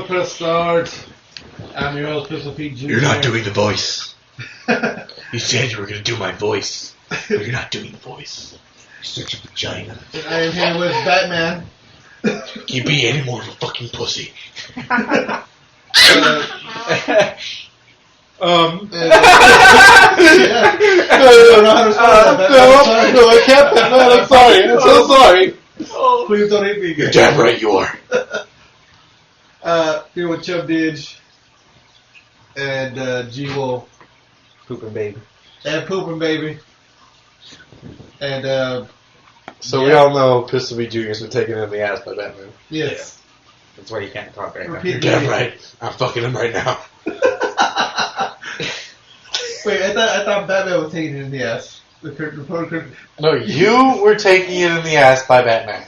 press start. I'm your old Pistol Pete Jr. You're not doing the voice. You said you were going to do my voice. But you're not doing the voice. You're such a vagina. And I am here with Batman. You be any more of a fucking pussy. No, I can't, Batman. I'm sorry. I'm so sorry. Please don't hit me again. You're damn right you are. Here with Chub Didge and G-Wolf. Poopin' baby. And Poopin' Baby. And, so we all know Pistol Pete Jr.'s been taken in the ass by Batman. yes. That's why you can't talk right now. You're damn right. I'm fucking him right now. Wait, I thought Batman was taking it in the ass. No, you were taking it in the ass by Batman.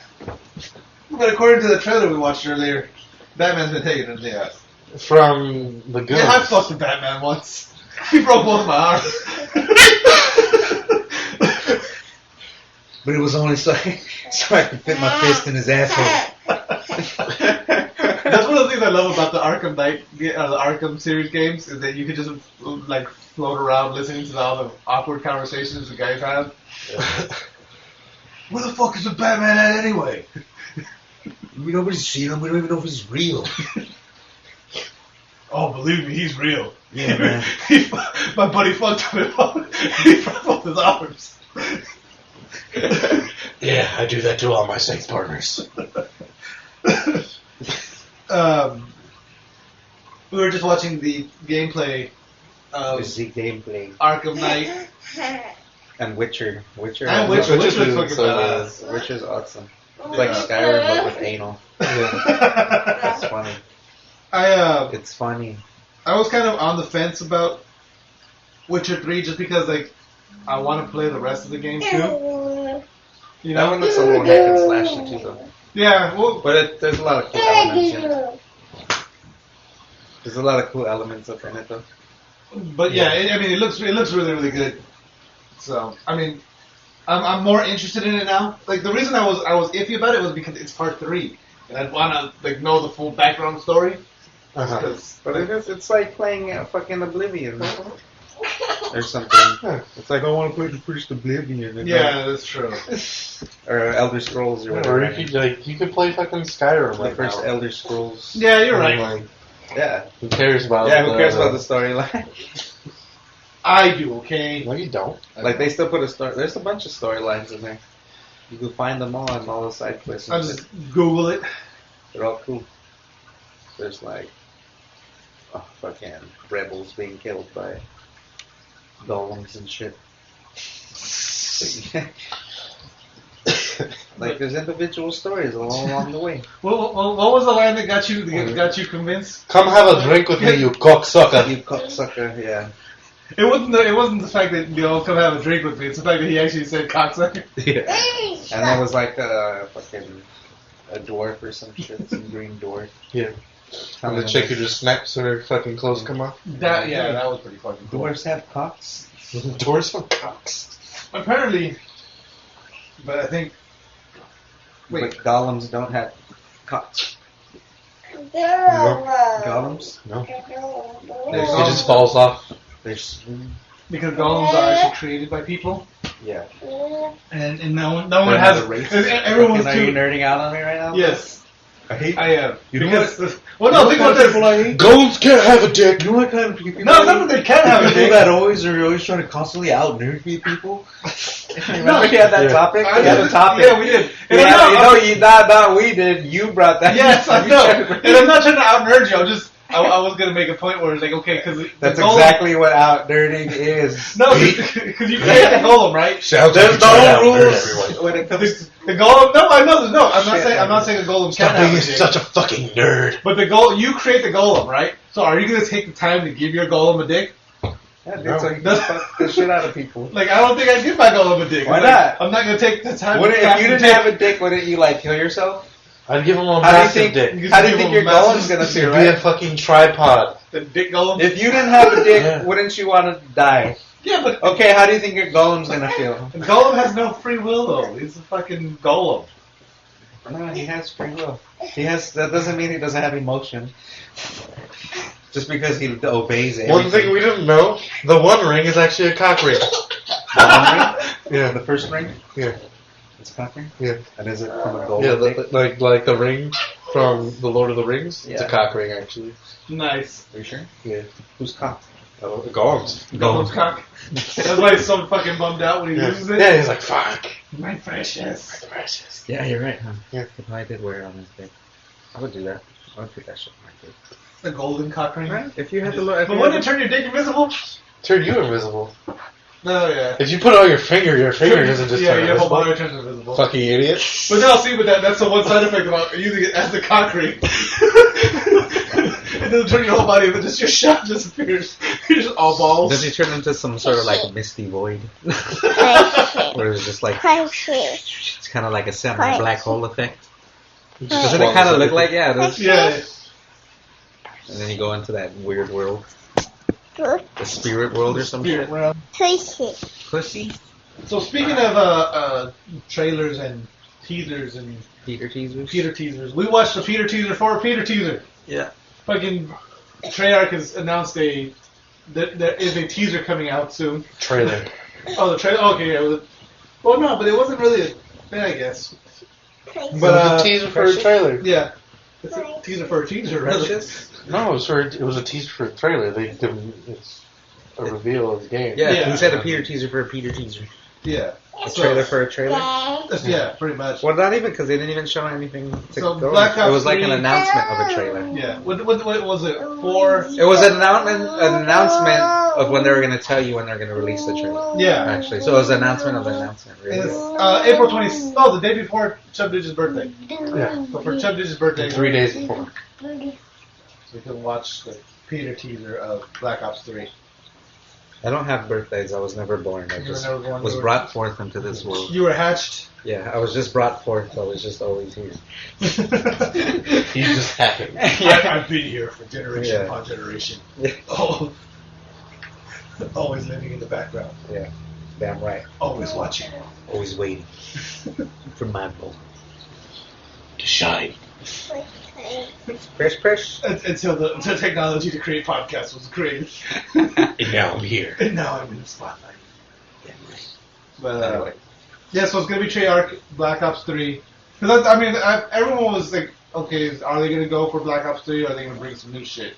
But according to the trailer we watched earlier, Batman's been taking it in the ass. From the goons. Yeah, I fucked with Batman once. He broke both of my arms. But it was only so I could fit my fist in his asshole. That's one of the things I love about the Arkham Knight, the Arkham series games, is that you can just like float around listening to all the awkward conversations the guys have. Yeah. Where the fuck is the Batman at anyway? Nobody's seen him. We don't even know if he's real. Oh, believe me, he's real. Yeah, man. My buddy fucked him up. He broke both his arms. Yeah, I do that to all my sex partners. We were just watching the gameplay of Arkham Knight and Witcher. And Witcher's fucking badass. Witcher's awesome. It's like Skyrim but with anal. Yeah. It's funny. It's funny. I was kind of on the fence about Witcher 3 just because like I want to play the rest of the game too. You know, that one looks a little hack and slashy too, though. Yeah, well, but there's a lot of cool elements in it. There's a lot of cool elements up in it, though. But yeah, it looks really really good. So I mean, I'm more interested in it now. Like the reason I was iffy about it was because it's part 3, and I'd want to like know the full background story. Uh-huh. But it's like playing fucking Oblivion. Or something. It's like I want to play the first Oblivion. Yeah, that's true. Or Elder Scrolls or whatever. Or you could play fucking Skyrim. The first Elder Scrolls. Yeah, you're right. Like, yeah. Who cares about? Who cares about the storyline? I do. Okay. No, you don't. Like they still put a story. There's a bunch of storylines in there. You can find them all in all the side quests. I'll just Google it. They're all cool. There's like fucking rebels being killed by golems and shit. Like there's individual stories all along the way. Well, what was the line that got you convinced? Come have a drink with me, you cocksucker. You cocksucker, yeah. It wasn't the fact that come have a drink with me. It's the fact that he actually said cocksucker. Yeah. And there was like a dwarf or some shit, some green dwarf. Yeah. And the chick who just snaps her fucking clothes come off. That was pretty fucking cool. Dwarves have cocks. Dwarves have cocks. Apparently, but I think. Wait. But golems don't have cocks. No. Golems? No. It just falls off. Because golems are actually created by people. Yeah. And no one has. Everyone's Are you nerding out on me right now? Yes. I am. You because know what? Well, no, think about this. Golems can't have a dick. You know what kind of people? No, not that they can have a dick. People that are always trying to constantly out nerd people. Remember you had that topic? We had a topic. Yeah, we did. We did. You brought that. Yes, I know. And I'm not trying to out nerd you. I was gonna make a point where it's like, okay, because that's exactly what out nerding is. No, because you create the golem, right? There's no rules when it comes to the golem. No, I know there's no. I'm not saying a golem can't have a dick. Such a fucking nerd. But you create the golem, right? So are you gonna take the time to give your golem a dick? Yeah, dude, so you can fuck the shit out of people. Like, I don't think I'd give my golem a dick. Why not? I'm not gonna take the time. If you didn't have a dick, wouldn't you like kill yourself? I'd give him a massive dick. How do you think your golem's gonna feel, right? Be a fucking tripod. The dick golem? If you didn't have a dick, wouldn't you want to die? Yeah, but... Okay, how do you think your golem's gonna feel? The golem has no free will, though. He's a fucking golem. No, he has free will. That doesn't mean he doesn't have emotion. Just because he obeys everything. One thing we didn't know: the One Ring is actually a cock ring. The one ring? Yeah, The first ring? yeah, It's a cock ring? yeah. And is it from a gold Yeah, ring? like the ring from the Lord of the Rings. It's a Yeah. cock ring, actually. Nice. Are you sure? Yeah. Who's cock? Gollum's. Gollum's cock. That's why he's so fucking bummed out when he loses it. Yeah, he's like, fuck. My precious. Precious. Yeah, you're right, huh? Yeah. He probably did wear it on his dick. I would do that. I would put that shit on my dick. The golden cock ring. Right? If you had to look. But wouldn't it turn your dick invisible? Turn you invisible. No, yeah. If you put out your finger doesn't just yeah, turn your whole invisible. body turns invisible. Fucking idiot. But no, see, that's the one side effect about using it as the cock ring. It doesn't turn your whole body, but just your shot disappears. You're just all balls. Does he turn into some sort of like misty void? Where it's just like. It's kind of like a semi-black hole effect. Doesn't it kind of look like, yeah, it is. Yeah. And then you go into that weird world. The spirit world or some shit. Pussy? So speaking of trailers and teasers and Peter teasers? Peter teasers, we watched the Peter teaser for a Peter teaser. Yeah. Fucking Treyarch has announced that there is a teaser coming out soon. Trailer. Oh, the trailer. Okay, yeah. Well, no, but it wasn't really a thing, I guess. But a teaser for a trailer. Yeah, it's a teaser for a teaser, really. Precious? No, it was a teaser for a trailer. It's a reveal of the game. Yeah, Yeah. he said a Peter teaser for a Peter teaser. Yeah. A trailer for a trailer? Yeah, pretty much. Well, not even, because they didn't even show anything to So go. Black Ops It was like an 3 announcement of a trailer. Yeah. What was it? 4? It was an announcement of when they were going to tell you when they're going to release the trailer. Yeah. Actually, so it was an announcement of an announcement, really. It's April 20th. Oh, the day before Chub Digit's birthday. Yeah. So for Chub Digit's birthday, 3 days before. so we can watch the Peter teaser of Black Ops 3. I don't have birthdays. I was never born. I You were just never born, was you were- brought forth into this world. You were hatched. Yeah, I was just brought forth. I was just always here. He just happened. I've been here for generation Yeah. upon generation. Yeah. Oh, always living in the background. Yeah, damn right. Always watching. Always waiting for my moment To shine. Fresh. Until the technology to create podcasts was created. And now I'm here. And now I'm in the spotlight. But Anyway. yeah, so it's gonna be Treyarch Black Ops 3. Because everyone was like, okay, are they gonna go for Black Ops 3? Or are they gonna bring some new shit?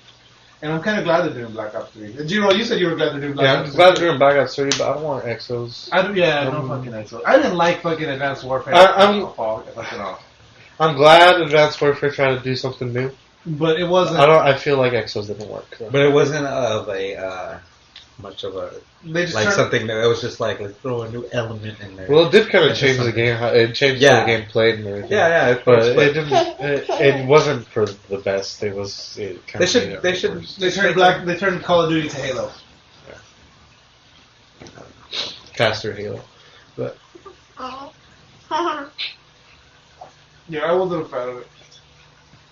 And I'm kind of glad they're doing Black Ops 3. And Giro, you said you were glad they're doing Black Yeah, Ops I'm 3. glad they're doing Black Ops 3, but I don't want Exos. I don't fucking know. So I didn't like fucking Advanced Warfare. Fucking off. I'm glad Advanced Warfare tried to do something new. But it wasn't. I feel like Exos didn't work. So. But it wasn't of a much of a They just like turned, something new. It was just like let's throw a new element in there. Well, it did kind of It's change just the game. It changed Yeah. how the game played and everything. yeah, of But course. it didn't. It wasn't for the best. It was. It kind They of should. made it They should. worse. They turned Call of Duty to Halo. Faster Halo. But Yeah, I wasn't a fan of it.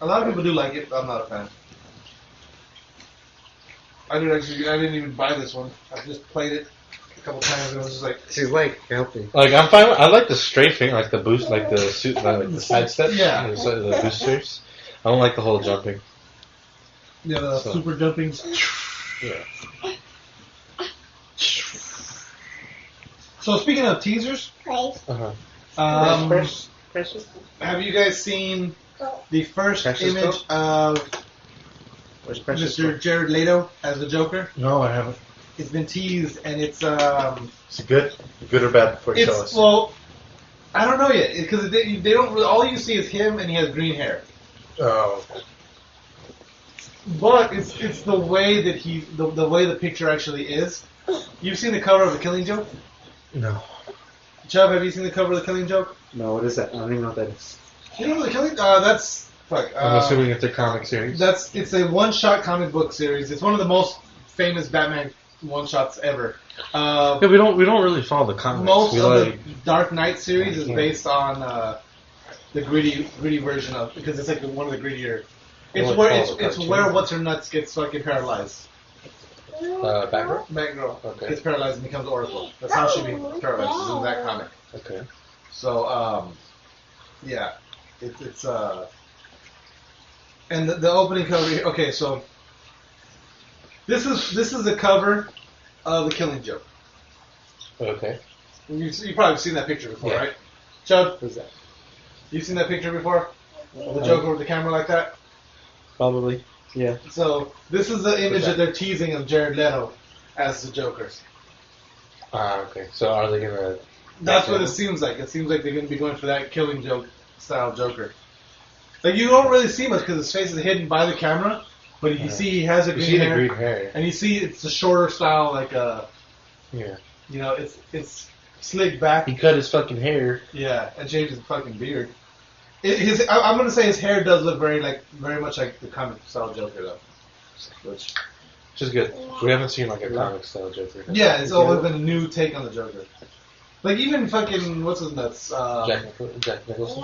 A lot of people do like it, but I'm not a fan. I didn't even buy this one. I just played it a couple times and I was just like, She's like healthy. like I'm fine. I like the strafing, like the boost, like the suit, like the side steps. Yeah. The boosters. I don't like the whole jumping. yeah, the So. super jumpings. Yeah. So speaking of teasers, Uh-huh. Precious. have you guys seen the first Precious image Go? of Where's Precious? Mr. Jared Leto as the Joker? No, I haven't. It's been teased and it's Is it good? Good or bad before you tell us? well, I don't know yet because they don't. Really, all you see is him and he has green hair. Oh. But it's the way that the way the picture actually is. You've seen the cover of The Killing Joke? No. Chubb, have you seen the cover of The Killing Joke? No, what is that? I don't even know what that is. You don't know The Killing? That's fuck. I'm assuming it's a comic series. It's a one-shot comic book series. It's one of the most famous Batman one-shots ever. Yeah, we don't really follow the comics. Most we of like, the Dark Knight series is Yeah. based on the gritty version of because it's like one of the grittier. It's What where follows it's the cartoon? where what's her nuts gets fucking paralyzed. Batgirl? Batgirl Okay. gets paralyzed and becomes Oracle. That's how she becomes paralyzed. It's in that comic. Okay. So yeah, it's And the opening cover here. Okay, so this is the cover of The Killing Joke. Okay. You probably seen that picture before, Yeah. right? Chubb? Who's that? You've seen that picture before? Of the Joker with the camera like that? Probably. Yeah. So this is the image that they're teasing of Jared Leto as the Joker. Okay. So are they gonna? That's what it seems like. It seems like they're going to be going for that Killing Joke style Joker. Like you don't really see much because his face is hidden by the camera, but you see he has a You green see the hair, green hair. and you see it's the shorter style, like Yeah. you know, it's slicked back. He cut his fucking hair. Yeah, and changed his fucking beard. I'm gonna say his hair does look very much like the comic style Joker though. Which Which is good. We haven't seen like a comic style Joker. yeah, it's always been a new take on the Joker. Like even fucking what's his nuts? Jack Nicholson.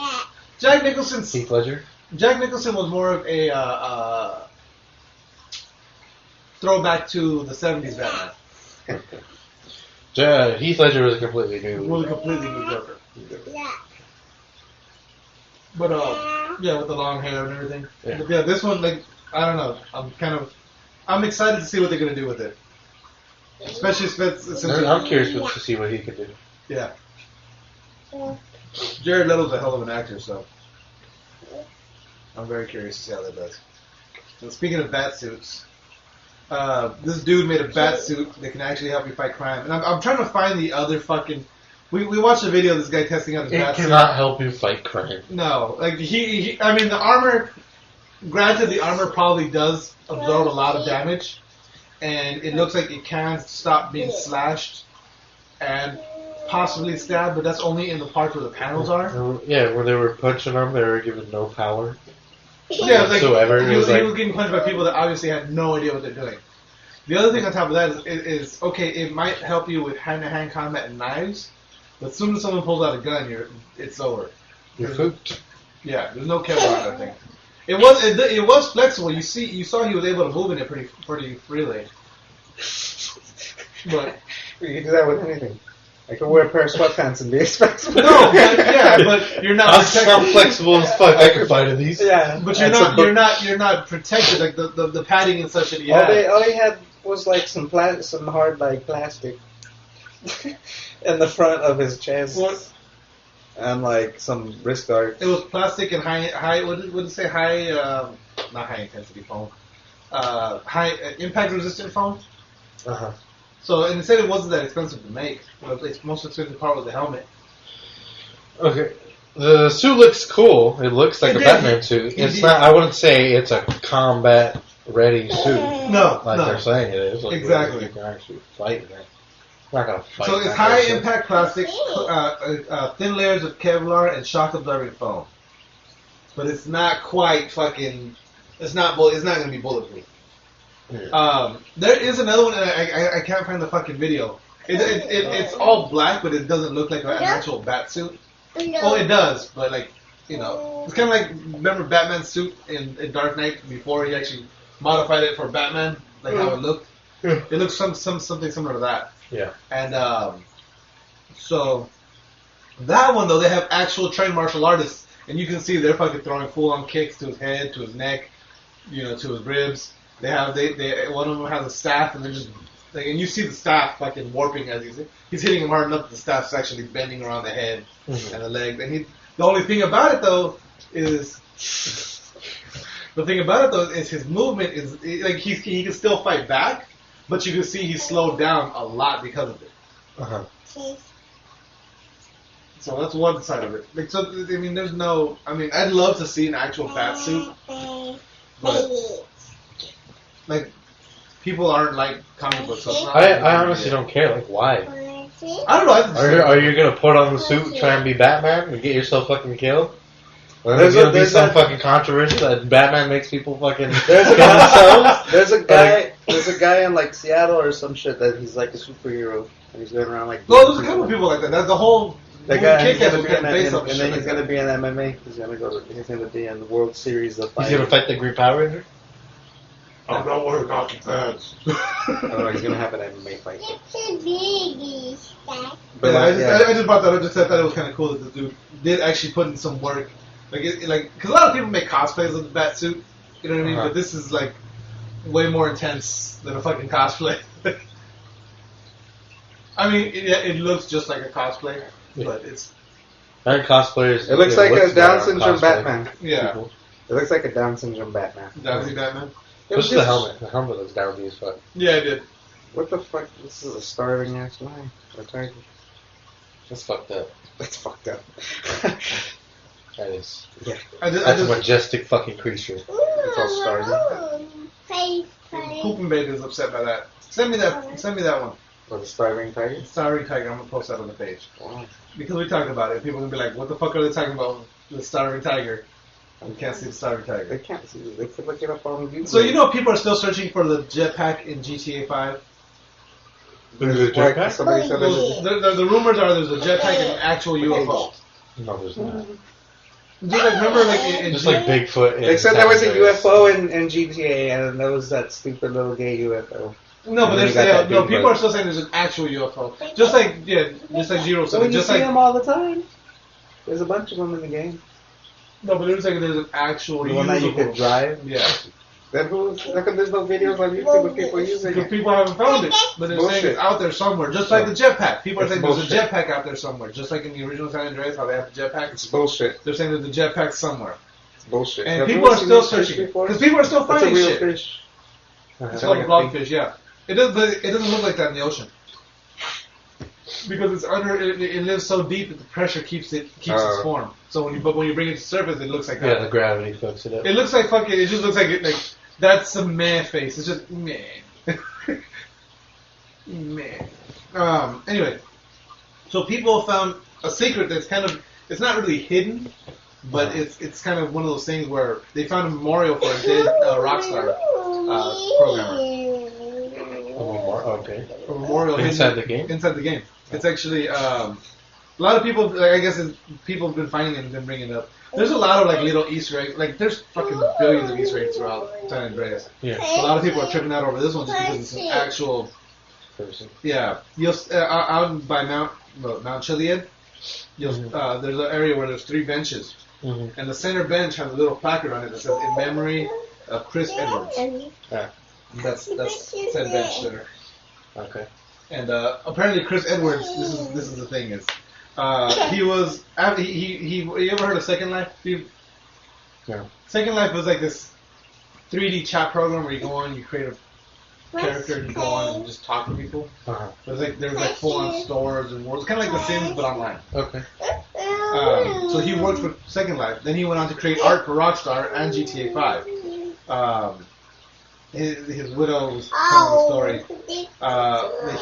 Jack Nicholson. Heath Ledger. Jack Nicholson was more of a throwback to the '70s Batman. Heath Ledger was a completely new. Really completely new Joker. But yeah, with the long hair and everything. Yeah. But yeah, this one, like, I don't know. I'm excited to see what they're gonna do with it. Especially since I'm curious to see what he could do. yeah. Jared Leto's a hell of an actor, so I'm very curious to see how that does. And speaking of bat suits, this dude made a bat suit that can actually help you fight crime. And I'm trying to find the other fucking. We watched a video of this guy testing out his It bat suit. cannot help you fight crime. No, like I mean, the armor. Granted, the armor probably does absorb a lot of damage, and it looks like it can stop being slashed and possibly stabbed, but that's only in the parts where the panels are. Yeah, when they were punching him, they were given no power. Yeah, like, whatsoever. he was like, getting punched by people that obviously had no idea what they're doing. The other thing on top of that is okay, it might help you with hand-to-hand combat and knives, but as soon as someone pulls out a gun, it's over. you're cooked. Yeah, there's no Kevlar on that thing. It was flexible. You saw he was able to move in it pretty freely. But You can do that with anything. I could wear a pair of sweatpants and be expensive. no, but you're not protected. I'm flexible as fuck. I can fight in these. Yeah. But you're not protected like the padding and such that he had. All he had was like some hard like plastic in the front of his chest. What? And like some wrist guards. It was plastic and high. What did it say? High, not high intensity foam. High impact resistant foam. Uh-huh. So, and it said it wasn't that expensive to make. But its most expensive part was the helmet. Okay. The suit looks cool. It looks like a Batman suit. It's not. I wouldn't say it's a combat ready suit. No, Like no. they're saying it is. Like, Exactly. You can actually fight in it. Not gonna fight. So it's that high shit. impact plastic, thin layers of Kevlar, and shock absorbing foam. But it's not quite fucking. It's not gonna be bulletproof. Yeah. There is another one, and I can't find the fucking video. It's all black, but it doesn't look like an actual bat suit. Oh, it does, but like it's kind of like remember Batman's suit in Dark Knight before he actually modified it for Batman, like how it looked. Yeah. It looks something similar to that. Yeah. And so that one though, they have actual trained martial artists, and you can see they're fucking throwing full on kicks to his head, to his neck, to his ribs. They one of them has a staff, and they're just like, and you see the staff fucking warping as he's hitting him hard enough that the staff's actually bending around the head and the leg. And the only thing about it though is his movement is like he can still fight back, but you can see he's slowed down a lot because of it. Uh-huh. So that's one side of it. Like, so I mean, there's no. I mean, I'd love to see an actual bat suit, but like people aren't like comic books. So it's not I honestly don't care. Like, why? I don't know. Are you gonna put on the suit, try and be Batman, and get yourself fucking killed? Or There's there's gonna be there's some a- fucking controversy that Batman makes people fucking There's a kill themselves? guy. There's a guy in like Seattle or some shit that he's like a superhero and he's going around like. Well, there's a couple of people like that. That's the whole. That guy, he's Kick-Ass gonna was be kind of based off and shit then like he's gonna that. be in MMA. He's gonna be in the World Series of He's fighting. gonna fight the Green Power Ranger? I'm not wearing hockey pads. Oh, he's gonna have an MMA fight. But But I just brought that up. Just said that it was kind of cool that the dude did actually put in some work. Because a lot of people make cosplays of the bat suit, You know what I mean? But this is like way more intense than a fucking cosplay. I mean, it looks just like a cosplay, but it's. Aren't cosplayers? It looks like a Down syndrome Batman. Yeah. People. It looks like a Down syndrome Batman. Downsy Batman? What's the helmet? The helmet looks downy as fuck. Yeah, I did. What the fuck? This is a starving ass lion. Or tiger. That's fucked up. That's fucked up. That is. Yeah. That's a majestic fucking creature. It's all starving. Poopin' Baby is upset by that. Send me that one. Or the starving tiger? Starving Tiger, I'm gonna post that on the page. Wow. Because we talked about it. People are gonna be like, what the fuck are they talking about? The Starving Tiger. We can't see the Starving They Tiger. can't see it. They could look it up on YouTube. So you know people are still searching for the jetpack in GTA 5? There's a jetpack? Somebody said The rumors are there's a jetpack and an actual UFO. No, there's not. Just like, remember like in Just like Bigfoot. They said there was a UFO in GTA, and there was that stupid little gay UFO. No, but And then you got that dude, people but- are still saying there's an actual UFO. Just like Zero So said. when you Just see like them all the time, there's a bunch of them in the game. no, but there's an actual The one that you could UFO. drive. Yeah, Then how come there's no videos on YouTube of people using because it? people haven't found it, but they're saying Bullshit. it's out there somewhere. Just like the jetpack, people are It's saying there's a bullshit. jetpack out there somewhere. Just like in the original San Andreas, how they have the jetpack. It's bullshit. They're saying there's a jetpack somewhere, It's bullshit. and Have you people are seen still this fish searching before? because people are still It's a finding real shit. fish. It's like called a blobfish, yeah. It does, but it doesn't look like that in the ocean because it's under. It lives so deep that the pressure keeps its form. So when you bring it to surface, it looks like that. Yeah, the gravity fucks it up. It looks like fucking. It just looks like that's some meh face. It's just meh, meh. Anyway, so people found a secret that's kind of. It's not really hidden, but it's kind of one of those things where they found a memorial for a dead Rockstar programmer. Okay. A memorial Inside hidden the game? Inside the game. It's actually a lot of people. Like, I guess people have been finding it and been bringing it up. There's a lot of like little Easter eggs. Like there's fucking billions of Easter eggs throughout San Andreas. Yeah. A lot of people are tripping out over this one just because it's an actual. Person. Yeah, you'll out by Mount Chiliad. There's an area where there's 3 benches, Mm-hmm. and the center bench has a little placard on it that says "In memory of Chris Edwards." Yeah. That's said bench there. Okay. And apparently Chris Edwards, this is the thing is, he was you ever heard of Second Life? Yeah. Second Life was like this 3D chat program where you go on, you create a character, and you go on and just talk to people. Uh-huh. It was like there was like full-on stores and worlds, kind of like The Sims but online. Okay. So he worked for Second Life. Then he went on to create art for Rockstar and GTA 5. His widow was telling the story.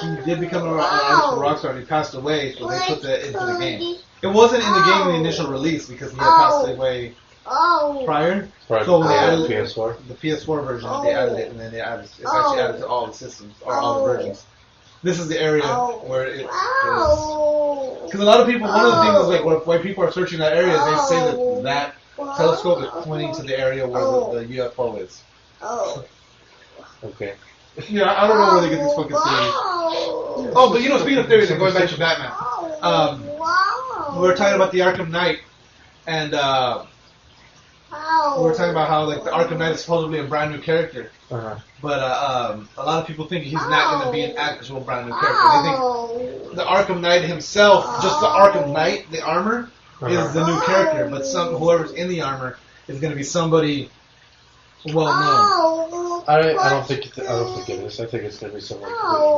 He did become an artist for Rockstar and he passed away, so they put that into the game. It wasn't in the game in the initial release because he had passed away prior. Right. So when they added PS4. the PS4 version, they added it, and then it's actually added to all the systems, or all the versions. This is the area where it is. Because a lot of people, one of the things is like why people are searching that area, they say that telescope is pointing to the area where the UFO is. Okay. Yeah, I don't know where they get these fucking theories. Oh, but speaking of theories, and going back to Batman, we were talking about the Arkham Knight, and we were talking about how like the Arkham Knight is supposedly a brand new character, Uh-huh. but a lot of people think he's not going to be an actual brand new character. They think the Arkham Knight himself, just the Arkham Knight, the armor, is the new character, but whoever's in the armor is going to be somebody well known. I don't think it is. I think it's gonna be someone.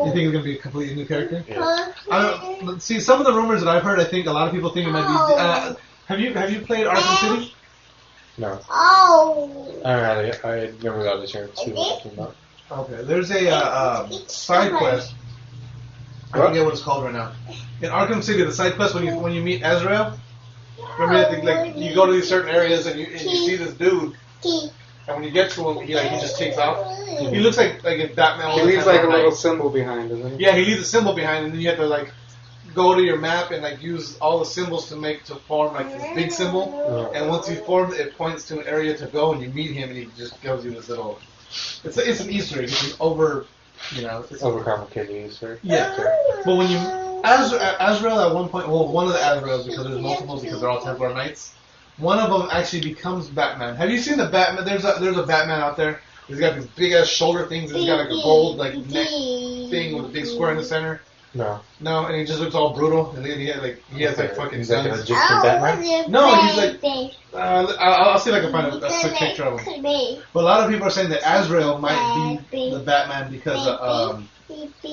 You think it's going to be a completely new character? Yeah. I don't see some of the rumors that I've heard. I think a lot of people think it might be. Have you played Arkham City? No. I never got a chance to what it came out. Okay, there's a side quest. I forget what it's called right now. In Arkham City, the side quest when you meet Azrael. Remember, like you go to these certain areas and you see this dude, and when you get to him, he just takes off. He looks like if Batman. He leaves like a little symbol behind, doesn't he? Yeah, he leaves a symbol behind, and then you have to like go to your map and like use all the symbols to form like this big symbol. And once you form it, points to an area to go, and you meet him, and he just gives you this little. It's an Easter egg. It's over. It's Overcomplicated Easter. Yeah. But when you Azrael at one point, well, one of the Azraels, because there's multiples because they're all Templar Knights. one of them actually becomes Batman. Have you seen the Batman? There's a Batman out there. He's got these big ass shoulder things. And he's got like a gold like neck thing with a big square in the center. No. No, and he just looks all brutal. And then he has like fucking He's like an guns. Egyptian Batman? No, he's like. I'll see if I can find a quick picture of him. But a lot of people are saying that Azrael might be the Batman because,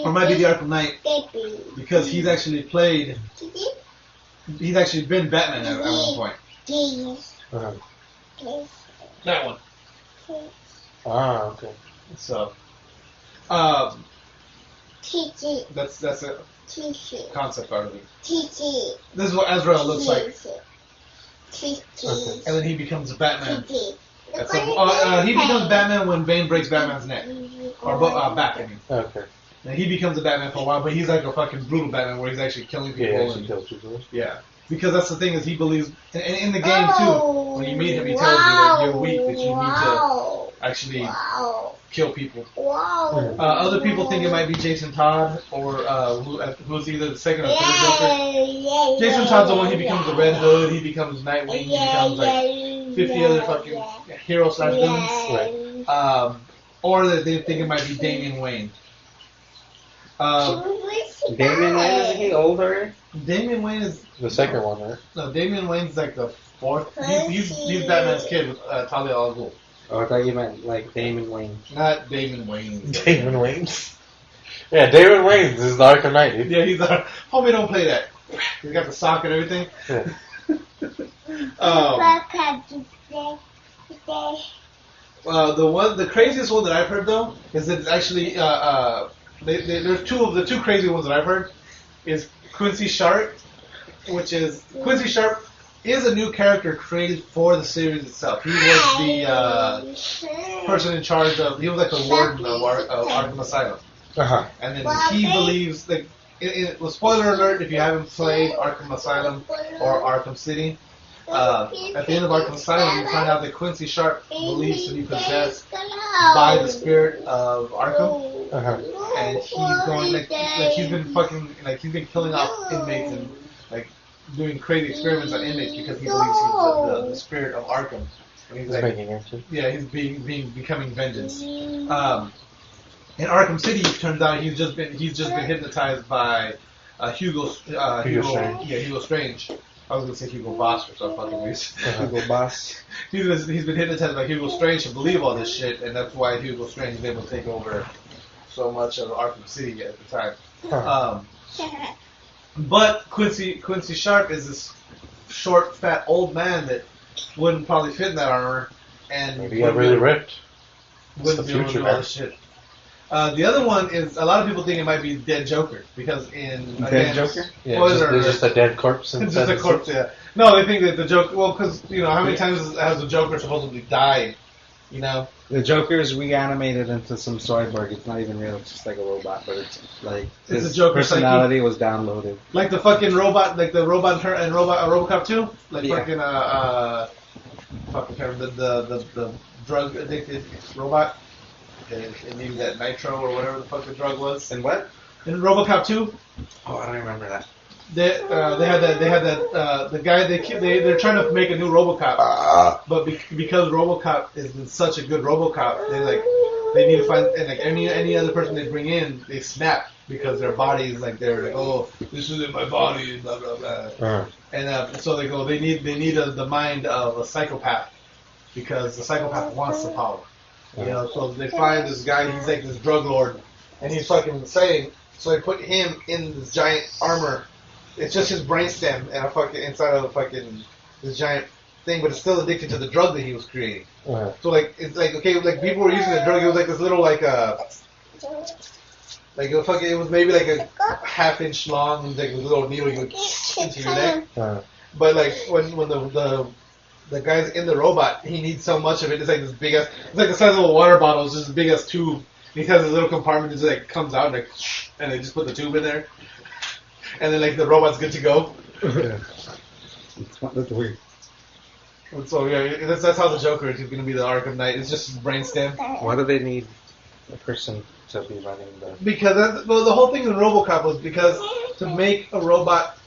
or might be the Arkham Knight because he's actually played. He's actually been Batman at one point. That one. Ah, okay. So, that's a concept art of it. This is what Azrael looks like. Okay. And then he becomes a Batman. He becomes Batman when Bane breaks Batman's neck. Or back, I mean. Okay. And he becomes a Batman for a while, but he's like a fucking brutal Batman where he's actually killing people. Yeah, he actually kills people. Yeah. Because that's the thing is he believes, and in the game too, when you meet him, he tells you that you're weak, that you need to actually kill people. Other people think it might be Jason Todd, or who's either the second or third Joker. Jason Todd's the one, he becomes the Red Hood, he becomes Nightwing, he becomes like 50 other fucking heroes / villains. Right. Or that they think it might be Damian Wayne. Damian Wayne, isn't he older? Damian Wayne is The second one, right? no. Damian Wayne's like the fourth. He's Batman's kid with Talia al Ghul. Oh, I thought you meant like Damon Wayne. Not Damon Wayne. Damon Wayans. Yeah, Damon Wayans is the Arkham Knight, dude. Yeah, he's our homie. Don't play that. He's got the sock and everything. Yeah. The craziest one that I've heard though is that it's actually there's two crazy ones that I've heard is Quincy Sharp, which is Quincy Sharp is a new character created for the series itself. He was the person in charge of. He was like the warden of Arkham Asylum, and then he believes like. Well, spoiler alert if you haven't played Arkham Asylum or Arkham City. At the end of Arkham Asylum, you find out that Quincy Sharp believes to be possessed by the spirit of Arkham, and he's going like he's been fucking he's been killing off inmates and like doing crazy experiments on inmates because he believes he's the spirit of Arkham. And he's he's becoming vengeance. In Arkham City, it turns out he's just been hypnotized by Hugo Strange. I was gonna say Hugo Boss for some fucking reason. Hugo Boss. He's been hypnotized by Hugo Strange to believe all this shit, and that's why Hugo Strange is able to take over so much of Arkham City at the time. But Quincy Sharp is this short, fat, old man that wouldn't probably fit in that armor, and maybe he got really ripped. Wouldn't be able to do all this shit. The other one is a lot of people think it might be Dead Joker because Dead Joker? Yeah, there's just a dead corpse. It's just a corpse. Yeah. No, they think that the Joker. Well, because how many times has the Joker supposedly died? You know. The Joker is reanimated into some cyborg. It's not even real. It's just like a robot, but it's like his personality was downloaded. Like the fucking robot, like the robot and RoboCop 2, like fucking the drug addicted robot. And maybe that nitro or whatever the fuck the drug was. And what? In RoboCop 2. Oh, I don't remember that. They had that the guy they're trying to make a new RoboCop, but because RoboCop is such a good RoboCop, they need to find and like any other person they bring in, they snap because their bodies they're like, oh, this isn't my body, blah blah blah. And so they need the mind of a psychopath because the psychopath wants the power. You know, so they find this guy, he's like this drug lord, and he's fucking insane. So they put him in this giant armor. It's just his brainstem and a fucking inside of this giant thing, but it's still addicted to the drug that he was creating. So it's like okay, like people were using the drug. It was like this little it was maybe like a half-inch long, like a little needle you would into your neck. But like when the guy's in the robot, he needs so much of it. It's like this big ass. It's like the size of a water bottle. It's just this big ass tube. He has this little compartment that just comes out and they just put the tube in there, and then the robot's good to go. That's weird. And so that's how the Joker is going to be the Arkham Knight. It's just his brainstem. Why do they need a person to be running the? Because the whole thing in RoboCop was because to make a robot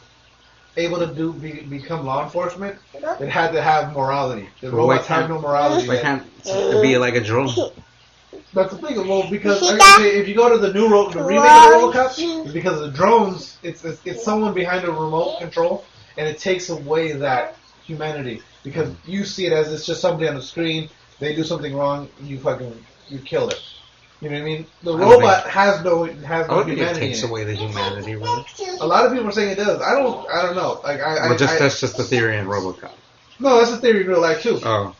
able to become law enforcement, it had to have morality. The robots have no morality. Why can't it be like a drone? That's the thing. Well, because if you go to the new the remake of RoboCop, it's because of the drones. It's someone behind a remote control, and it takes away that humanity because you see it as it's just somebody on the screen. They do something wrong, you kill it. You know what I mean? The robot has no humanity. It takes away the humanity, really. A lot of people are saying it does. I don't know. Like that's just the theory in RoboCop. No, that's a theory in real life too. Oh.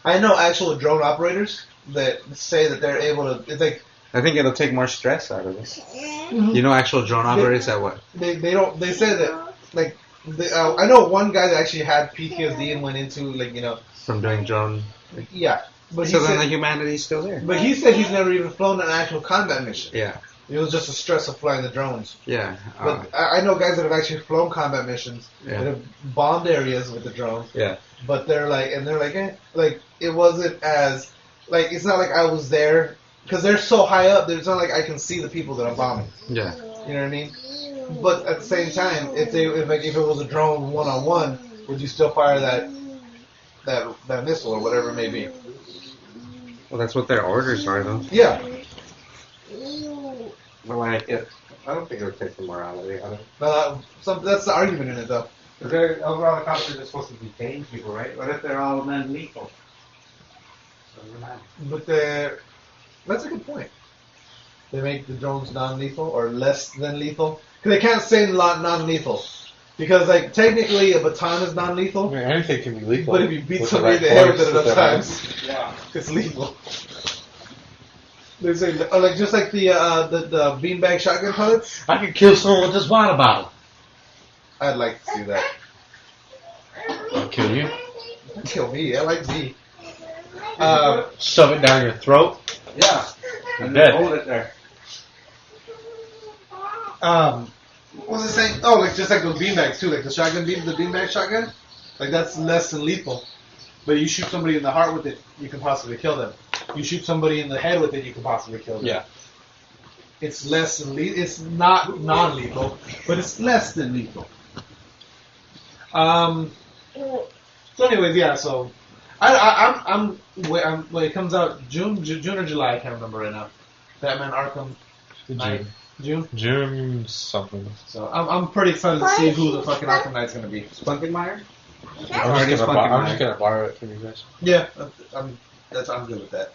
I know actual drone operators that say that they're able to. It's like I think it'll take more stress out of it. Mm-hmm. You know, actual drone operators at what? They don't. They say that like I know one guy that actually had PTSD and went into from doing drone. Yeah. But so then the humanity's still there. But he said he's never even flown an actual combat mission. Yeah. It was just the stress of flying the drones. Yeah. But I know guys that have actually flown combat missions that have bombed areas with the drones. Yeah. But they're like, it wasn't as, it's not like I was there, because they're so high up, it's not like I can see the people that I'm bombing. Yeah. You know what I mean? But at the same time, if it was a drone one-on-one, would you still fire that missile or whatever it may be? Well, that's what their orders are, though. Yeah. Well, I don't think it would take the morality out of it. That's the argument in it, though. Overall, the cops are just supposed to detain people, right? What if they're all non-lethal? But that's a good point. They make the drones non-lethal or less than lethal. Because they can't say non-lethal. Because, technically a baton is non-lethal. I mean, anything can be lethal. But if you beat somebody in the head with it enough times, it's lethal. They say, just like the beanbag shotgun pellets. I could kill someone with this water bottle. I'd like to see that. I'll kill you. Kill me. I like me. Shove it down your throat. Yeah. And then hold it there. What was it saying? Oh, just like those beanbags too, like the beanbag shotgun. That's less than lethal. But you shoot somebody in the heart with it, you can possibly kill them. You shoot somebody in the head with it, you can possibly kill them. Yeah. It's less than lethal. It's not non-lethal, but it's less than lethal. So, anyways, yeah. So, I'm when it comes out June or July, I can't remember right now. Batman Arkham Knight. June something. So I'm pretty excited to see who the fucking Arkham Knight's gonna be. Spunkenmeyer? I'm just gonna borrow it from you guys. Yeah, I'm good with that.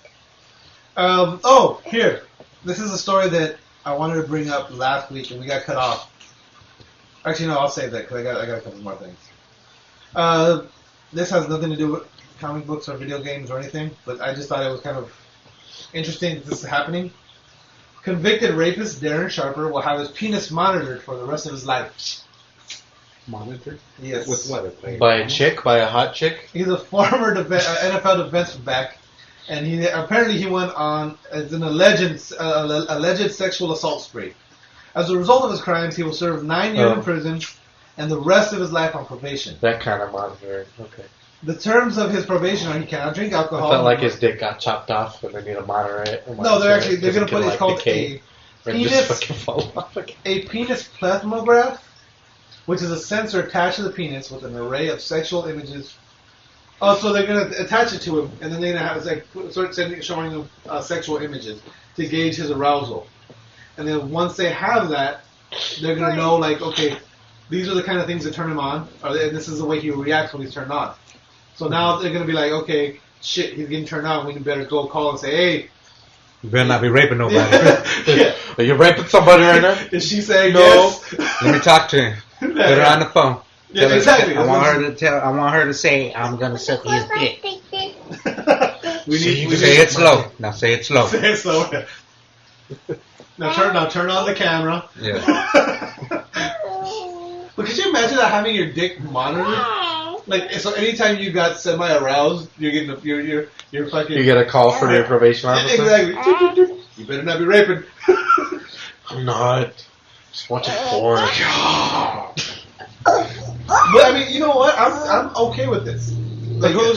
Here. This is a story that I wanted to bring up last week and we got cut off. Actually, no, I'll save that because I got a couple more things. This has nothing to do with comic books or video games or anything, but I just thought it was kind of interesting that this is happening. Convicted rapist Darren Sharper will have his penis monitored for the rest of his life. Monitored? Yes. With what? By a chick? By a hot chick? He's a former NFL defensive back, and he went on as an alleged sexual assault spree. As a result of his crimes, he will serve 9 years in prison and the rest of his life on probation. That kind of monitoring. Okay. The terms of his probation are he cannot drink alcohol. I felt like his dick got chopped off and they need to monitor it. No, they're going to put it's called a penis plethysmograph, which is a sensor attached to the penis with an array of sexual images. Oh, so they're going to attach it to him, and then they're going to have showing him sexual images to gauge his arousal. And then once they have that, they're going to know, okay, these are the kind of things that turn him on, and this is the way he reacts when he's turned on. So now they're going to be like, okay, shit, he's getting turned on. We better go call and say, hey. You better not be raping nobody. Yeah. Are you raping somebody right now? Is she saying no? Yes? Let me talk to him. Put her on the phone. Yeah, exactly. I want her to say, I'm going to suck his dick. we need say it slow. Now say it slow. Say it slow. Now turn on the camera. Yeah. But could you imagine having your dick monitored? So anytime you got semi-aroused, you're getting you're fucking. You get a call from your probation officer. Exactly. You better not be raping. I'm not. Just watching porn. But I mean, you know what? I'm okay with this.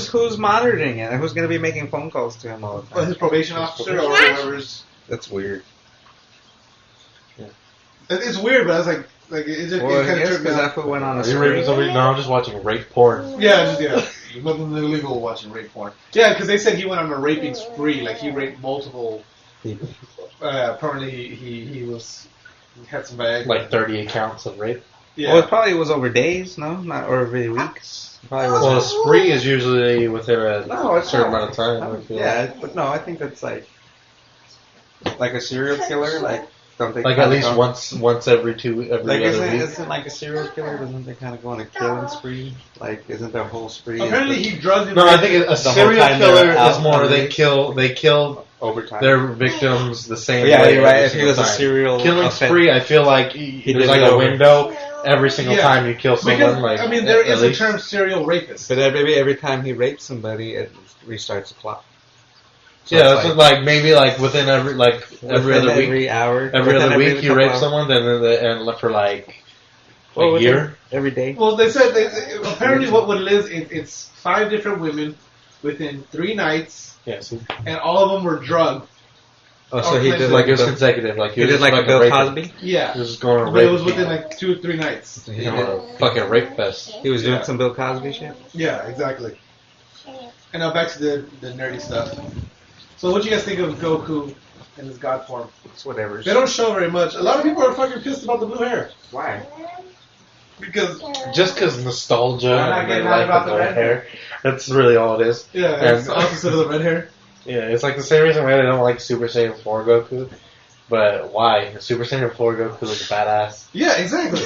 Who's monitoring it? Who's going to be making phone calls to him all the time? His probation officer or whoever's. That's weird. Yeah. It's weird, but I was like it just Well, it kind of tripped me because out. that went on a Are you raping spree. somebody? No, I'm just watching rape porn. Yeah, there's nothing illegal watching rape porn. Yeah, because they said he went on a raping spree. Like he raped multiple. Apparently he had some Viagra. Like 38 counts of rape. Yeah. Well, it probably was over days, no? Not over weeks. Probably was. Well, a spree is usually within a it's certain not. amount of time. I feel Yeah, but no, I think that's like a serial killer. Like, don't they? like kinda at least go- once every Like, other week. isn't like a serial killer? Doesn't they kind of go on a killing spree? Like, isn't their whole spree? Apparently he drugged him. No, I think a whole serial time they're killer out is more on they rape. kill overtime. their victims the same Yeah, way. you're right. every If he single was a time. serial killing offender. spree, I feel like did there's like it a over. window every single Yeah. time you kill someone. Because Like I mean, there at is a least. term serial rapist. But maybe every time he rapes somebody, it restarts the clock. So Yeah, it's that's like maybe like within every within other week. every hour, Every within other week you couple rape hours. someone, and for like a within year. every day. Well, they said apparently what it is, it's 5 different women within 3 nights, Yeah, see, and all of them were drugged. Oh, so he did like it was the- consecutive. Like he did like a fucking Bill raping. Cosby. Yeah, He was just going to but it rape was within people. like 2 or 3 nights. He You did- know, fucking rape fest. He was doing Yeah. some Bill Cosby shit. Yeah, exactly. And now back to the nerdy stuff. So what do you guys think of Goku in his god form? It's whatever. They don't show very much. A lot of people are fucking pissed about the blue hair. Why? Because, Just because nostalgia I'm not and they getting mad like about the the red red hair. That's really all it is. yeah, it's the opposite of the red hair. Yeah, it's like the same reason why they don't like Super Saiyan 4 Goku. But why? Super Saiyan 4 Goku looks badass. Yeah, exactly.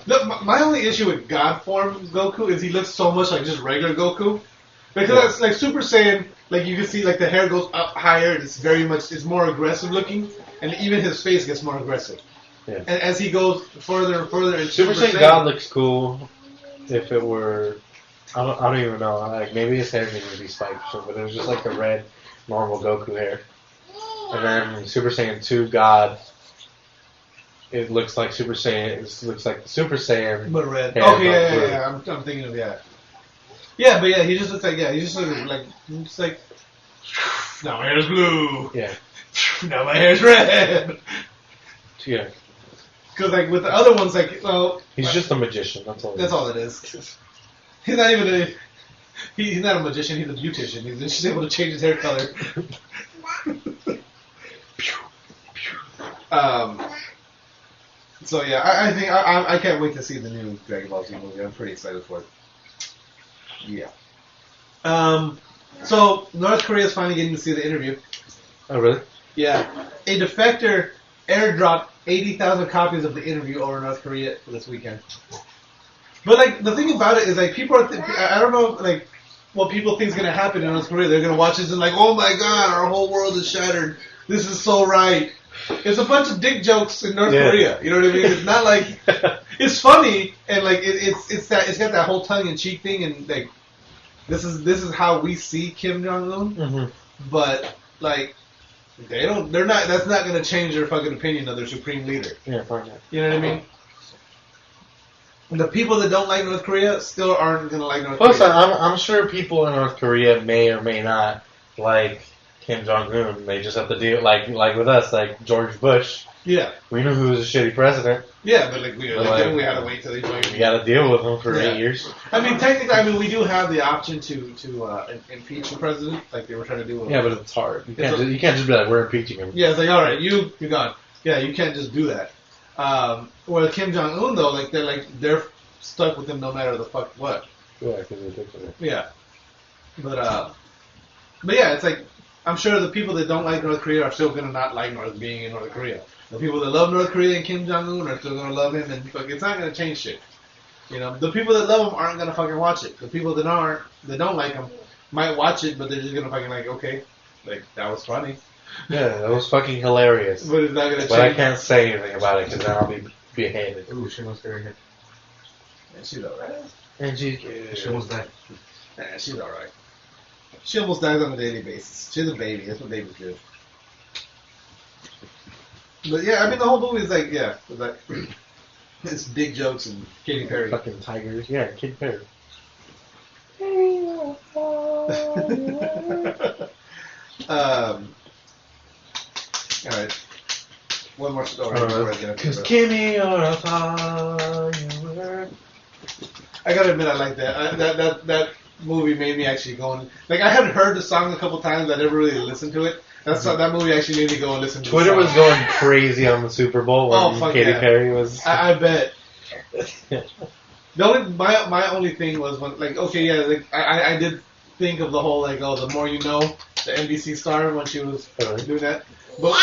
Look, my only issue with God form Goku is he looks so much like just regular Goku. Because it's like Super Saiyan, like you can see like the hair goes up higher, and it's more aggressive looking, and even his face gets more aggressive. Yeah. And as he goes further and further in Super Saiyan God looks cool if it were... I don't even know. Like maybe his hair needed to be spiked, but it was just like the red, normal Goku hair. And then Super Saiyan 2 God, it looks like Super Saiyan. It looks like the Super Saiyan. But red. hair, Okay, but blue. yeah. I'm thinking of Yeah, but yeah, he just looks like just like now my hair's blue. Yeah, Now my hair's red. yeah. Because like with the other ones, like He's just a magician. That's all. that's all it is. He's not even he's not a magician. He's a beautician. He's just able to change his hair color. So yeah, I think I can't wait to see the new Dragon Ball Z movie. I'm pretty excited for it. Yeah. So North Korea is finally getting to see the interview. Oh really? Yeah. A defector airdropped 80,000 copies of the interview over North Korea this weekend. But like the thing about it is like people are I don't know like what people think is gonna happen in North Korea. They're gonna watch this and like, oh my god, our whole world is shattered. This is so right. It's a bunch of dick jokes in North Korea. You know what I mean? It's not like it's funny and like it's got that whole tongue in cheek thing and like this is how we see Kim Jong Un. Mm-hmm. But like that's not gonna change their fucking opinion of their supreme leader. Yeah, fine. You know what I mean? The people that don't like North Korea still aren't gonna like North Plus, Korea. I'm sure people in North Korea may or may not like Kim Jong Un. They just have to deal like with us, like George Bush. Yeah, We knew who was a shitty president. yeah, but like we had to wait till they We joined. got to deal with him for Yeah. 8 years. I mean, technically, we do have the option to impeach the president, like they were trying to do. Yeah, but it's hard. You It's can't just be like, we're impeaching him. Yeah, it's like, all right, you're gone. Yeah, you can't just do that. Where Kim Jong Un though, like they're stuck with him no matter the fuck what. Yeah, because they took it. Yeah, but yeah, it's like I'm sure the people that don't like North Korea are still gonna not like being in North Korea. The people that love North Korea and Kim Jong Un are still gonna love him, and fuck, it's not gonna change shit. You know, the people that love him aren't gonna fucking watch it. The people that don't like him might watch it, but they're just gonna fucking like, okay, like that was funny, Yeah, that was fucking hilarious. but it's not gonna But I change. can't say anything about it because then I'll be beheaded. Ooh, she almost got hit. Yeah, she's alright. And She almost died. Yeah, she's alright. She almost dies on a daily basis. She's a baby. That's what babies do. But yeah, I mean the whole movie is like, yeah, it's like it's big jokes and Katy Perry. fucking tigers. Yeah, Kid Perry. Alright. one more story. Cause Kimmy, I thought you were. I gotta admit, I like that. That movie made me actually go and like I had heard the song a couple times. I never really listened to it. That movie actually made me go and listen to it. Twitter was going crazy on the Super Bowl when Katy Perry was. I bet. The only my only thing was when like okay yeah like I did think of the whole like the more you know, the NBC star when she was doing that, but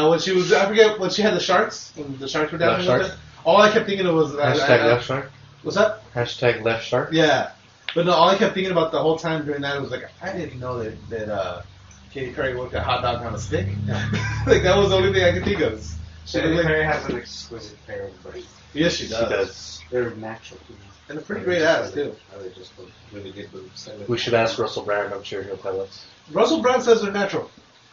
when she was I forget when she had the sharks when the sharks were down there. All I kept thinking of was left shark. What's that? Hashtag left shark. Yeah, but no, all I kept thinking about the whole time during that was like I didn't know that Katy Perry worked at hot dog on a stick. Like that was the only thing I could think of. Katy Perry has an exquisite pair of breasts. Yes, she does. She does. They're natural too. And a pretty great ass too. They just really good boobs. We should ask Russell Brand. I'm sure he'll tell us. Russell Brand says they're natural.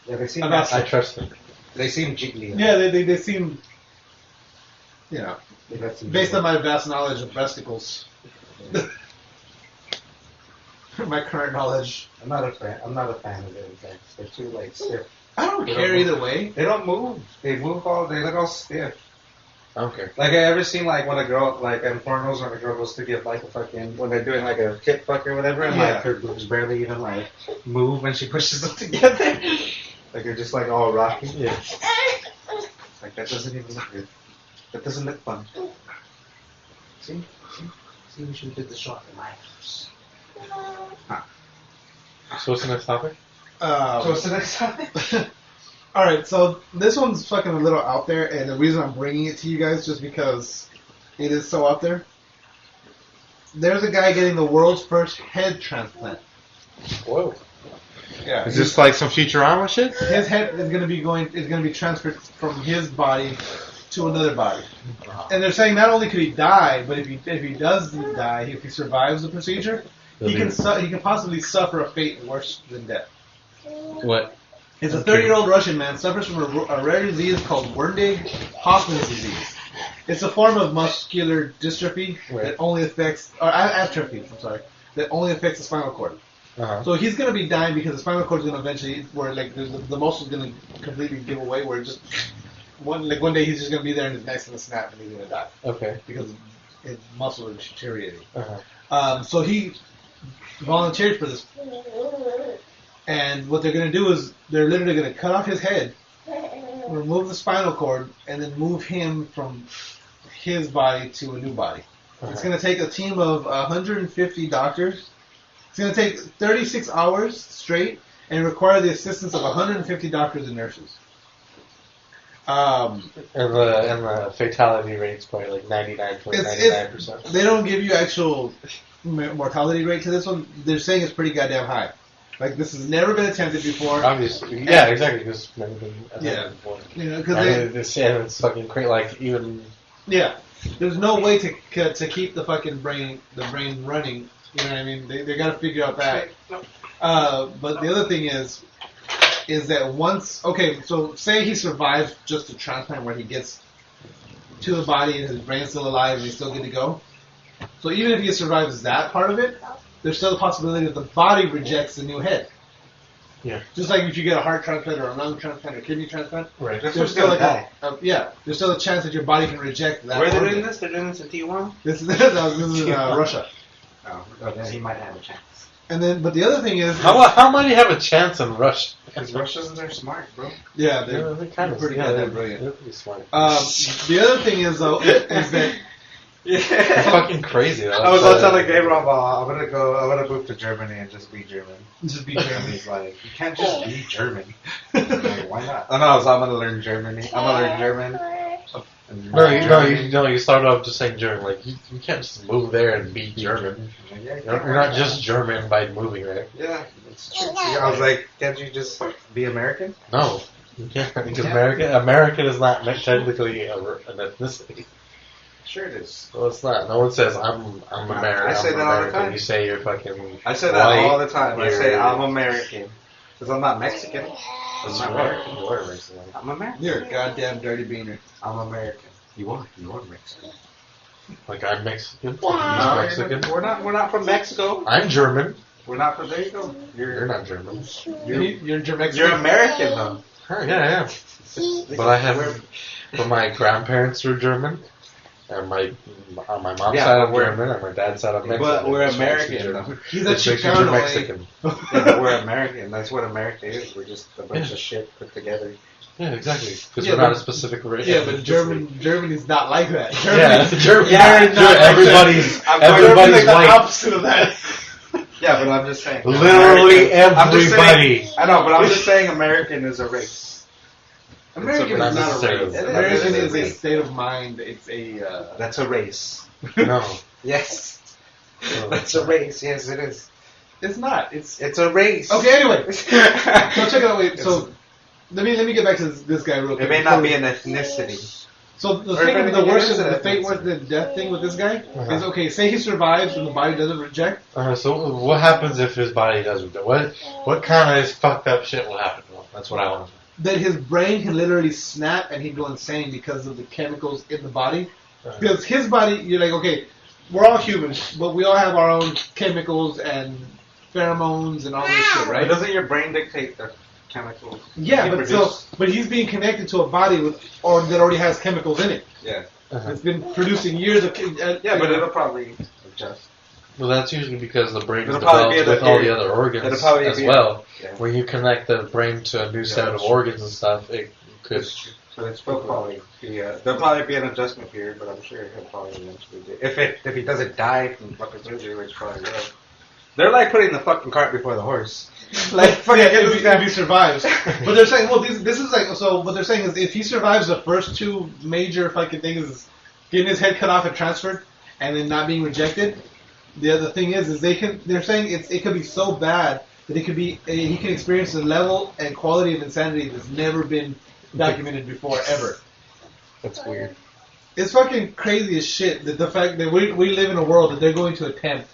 Yeah, they seem. I trust him. They seem jiggly. Yeah, they seem. You know, based on my vast knowledge of breasticles. My current knowledge. I'm not a fan of their effects. They're too stiff. I don't care either way. They don't move. They look all stiff. I don't care. Like I ever seen when a girl in pornos when a girl goes to get a fucking when they're doing a tit fuck or whatever and her boobs barely even move when she pushes them together. They're just all rocky. Yeah. That doesn't even look good. That doesn't look fun. See, we should have did the shot in my house. So what's the next topic? Alright, so this one's fucking a little out there, and the reason I'm bringing it to you guys just because it is so out there. There's a guy getting the world's first head transplant. Whoa. Yeah. Is this like some Futurama shit? His head is gonna be transferred from his body to another body. And they're saying not only could he die, but if he does die, if he survives the procedure, he can possibly suffer a fate worse than death. What? It's a 30-year-old Russian man suffers from a rare disease called Wernicke-Hoffman's disease. It's a form of muscular dystrophy that only affects atrophy. I'm sorry, that only affects the spinal cord. Uh-huh. So he's gonna be dying because the spinal cord is gonna eventually the muscle's gonna completely give away. Where just one day he's just gonna be there and his neck's gonna snap and he's gonna die. Okay. Because his muscle is deteriorating. Uh-huh. So he volunteered for this. And what they're going to do is they're literally going to cut off his head, remove the spinal cord, and then move him from his body to a new body. Uh-huh. It's going to take a team of 150 doctors. It's going to take 36 hours straight and require the assistance of 150 doctors and nurses. And the fatality rate's probably 99.99%. They don't give you actual mortality rate to this one. They're saying it's pretty goddamn high. This has never been attempted before. Obviously, yeah, exactly. Because it's never been attempted before. Because it's fucking crazy. Even there's no way to keep the fucking brain running. You know what I mean? They got to figure out that. But the other thing is that so say he survives just a transplant where he gets to the body and his brain's still alive and he's still good to go. So even if he survives that part of it, there's still the possibility that the body rejects the new head. Yeah. Just like if you get a heart transplant or a lung transplant or kidney transplant. Right. There's still there's still a chance that your body can reject that. Where are they doing this? They're doing this in Tijuana? This is Russia. Oh, then he might have a chance. But the other thing is... How might he have a chance in Russia? Because Russians are smart, bro. Yeah, they're kind of pretty goddamn brilliant. They're pretty smart. The other thing is, though, is that... It's fucking crazy. I was telling Gabriel, I'm gonna move to Germany and just be German. Just be German. He's like, you can't just be German. Why not? Oh no, so I'm gonna learn Germany. I'm gonna learn German. No, you start off just saying German. You can't just move there and be German. You're not just German by moving there. Yeah, it's true. I was like, can't you just be American? No, you can't, because American is not technically an ethnicity. Sure it is. Well, it's not. No one says I'm American. I say that all the time. You say you're fucking. I say that all the time. I say I'm American because I'm not Mexican. You are Mexican. I'm American. You're a goddamn dirty beaner. I'm American. You are Mexican. Like I'm Mexican. No, He's Mexican. We're not from Mexico. I'm German. We're not from. There you go. You're not German. You're Mexican. You're American though. Yeah, I am. But I have. but my grandparents are German, and my mom's Yeah, side but I'm we're- German, and my dad's side I'm Mexican. But we're Which makes me American. German. though. He's a Which makes me Chicano. Mexican. Yeah, but we're American. That's what America is. We're just a bunch of shit put together. Yeah, exactly. Because Yeah, we're not but- a specific race. Yeah, but Germany's not like that. Yeah, Germany's Yeah, not everybody's I'm everybody's like the white. opposite of that. Yeah, but I'm just saying. Literally I'm just saying- everybody. I know, but I'm just saying American is a race. American Not is not a necessarily. race. It is. American It is is. a state of mind. It's a. That's a race. No. Yes. That's a race. Yes, it is. It's not. It's It's a race. okay. Anyway, so check it out. Wait. So let me get back to this guy real quick. It may not be an ethnicity. So the Or thing, if the it worst, is the an fate ethnicity. worse than death thing with this guy Uh-huh. is okay. Say he survives and the body doesn't reject. So what happens if his body doesn't? What kind of fucked up shit will happen to him? That's what I want to know. That his brain can literally snap and he'd go insane because of the chemicals in the body. Uh-huh. Because his body, you're like, okay, we're all humans, but we all have our own chemicals and pheromones and all this shit, But right? doesn't your brain dictate the chemicals? Yeah, you but produce? but he's being connected to a body that already has chemicals in it. Yeah. Uh-huh. It's been producing years of. Yeah, but it'll probably adjust. Well, that's usually because the brain is It'll probably developed be with a- all the other organs it'll probably as be a- well. Yeah. When you connect the brain to a new set of that's true. organs and stuff, it could. So it's will probably be there'll probably be an adjustment period, but I'm sure he'll probably eventually do. If he doesn't die from fucking surgery, which probably will. They're like putting the fucking cart before the horse. Like fucking get this guy. if he survives. But they're saying, well, this is like, so what they're saying is if he survives the first two major fucking things, is getting his head cut off and transferred, and then not being rejected. The other thing is they're saying it could be so bad that he can experience a level and quality of insanity that's never been documented before ever. That's weird. It's fucking crazy as shit that the fact that we live in a world that they're going to attempt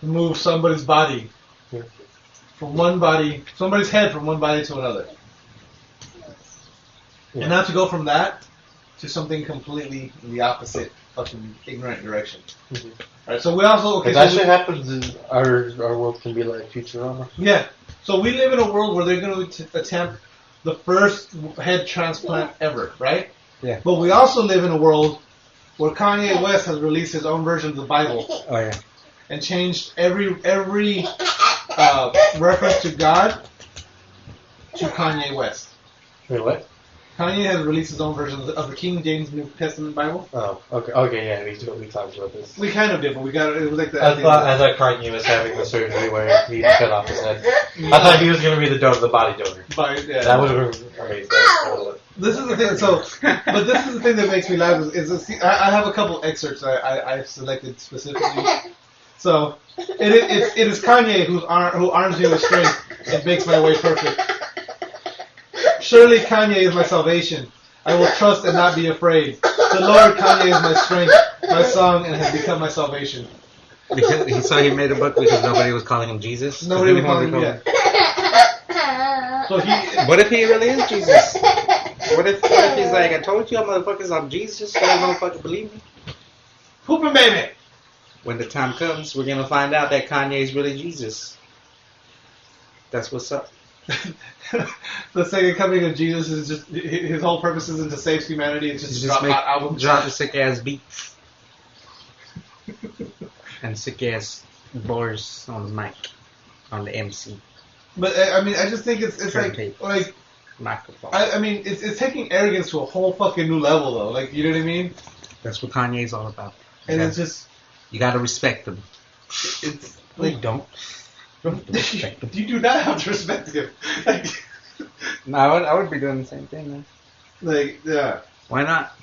to move somebody's body from somebody's head from one body to another. Yeah. And not to go from that to something completely in the opposite fucking ignorant direction. Mhm. Alright, so we also... If that shit happens, our world can be like Futurama. Yeah. So we live in a world where they're going to attempt the first head transplant ever, right? Yeah. But we also live in a world where Kanye West has released his own version of the Bible Oh yeah. and changed every reference to God to Kanye West. Wait, what? Kanye has released his own version of the King James New Testament Bible. Oh, okay, yeah, we talked about this. We kind of did, but it was like the... I thought Kanye was having a surgery where he cut off his head. I thought he was going to be the body donor. Yeah. That would have been amazing. This is the thing. So, but this is the thing that makes me laugh. I have a couple excerpts I've selected specifically. So, it is Kanye who arms me with strength and makes my way perfect. Surely Kanye is my salvation. I will trust and not be afraid. The Lord Kanye is my strength, my song, and has become my salvation. He made a book because nobody was calling him Jesus. Nobody was calling him yet. So What if he really is Jesus? What if he's like, I told you, motherfuckers, I'm Jesus. You don't motherfuckers believe me. Poopin' baby. When the time comes, we're gonna find out that Kanye is really Jesus. That's what's up. The second coming of Jesus is just his whole purpose isn't to save humanity. It's just to drop hot albums. Drop the sick ass beats and sick ass bars on the mic, on the MC But I mean, I just think it's Turntable. like microphone. I mean, it's taking arrogance to a whole fucking new level though. Like, you know what I mean? That's what Kanye's all about. And Yeah. it's just You gotta respect him. it's Like, don't. Respect him. you do not have to respect him. Like, No, I would be doing the same thing, man. yeah. Why not?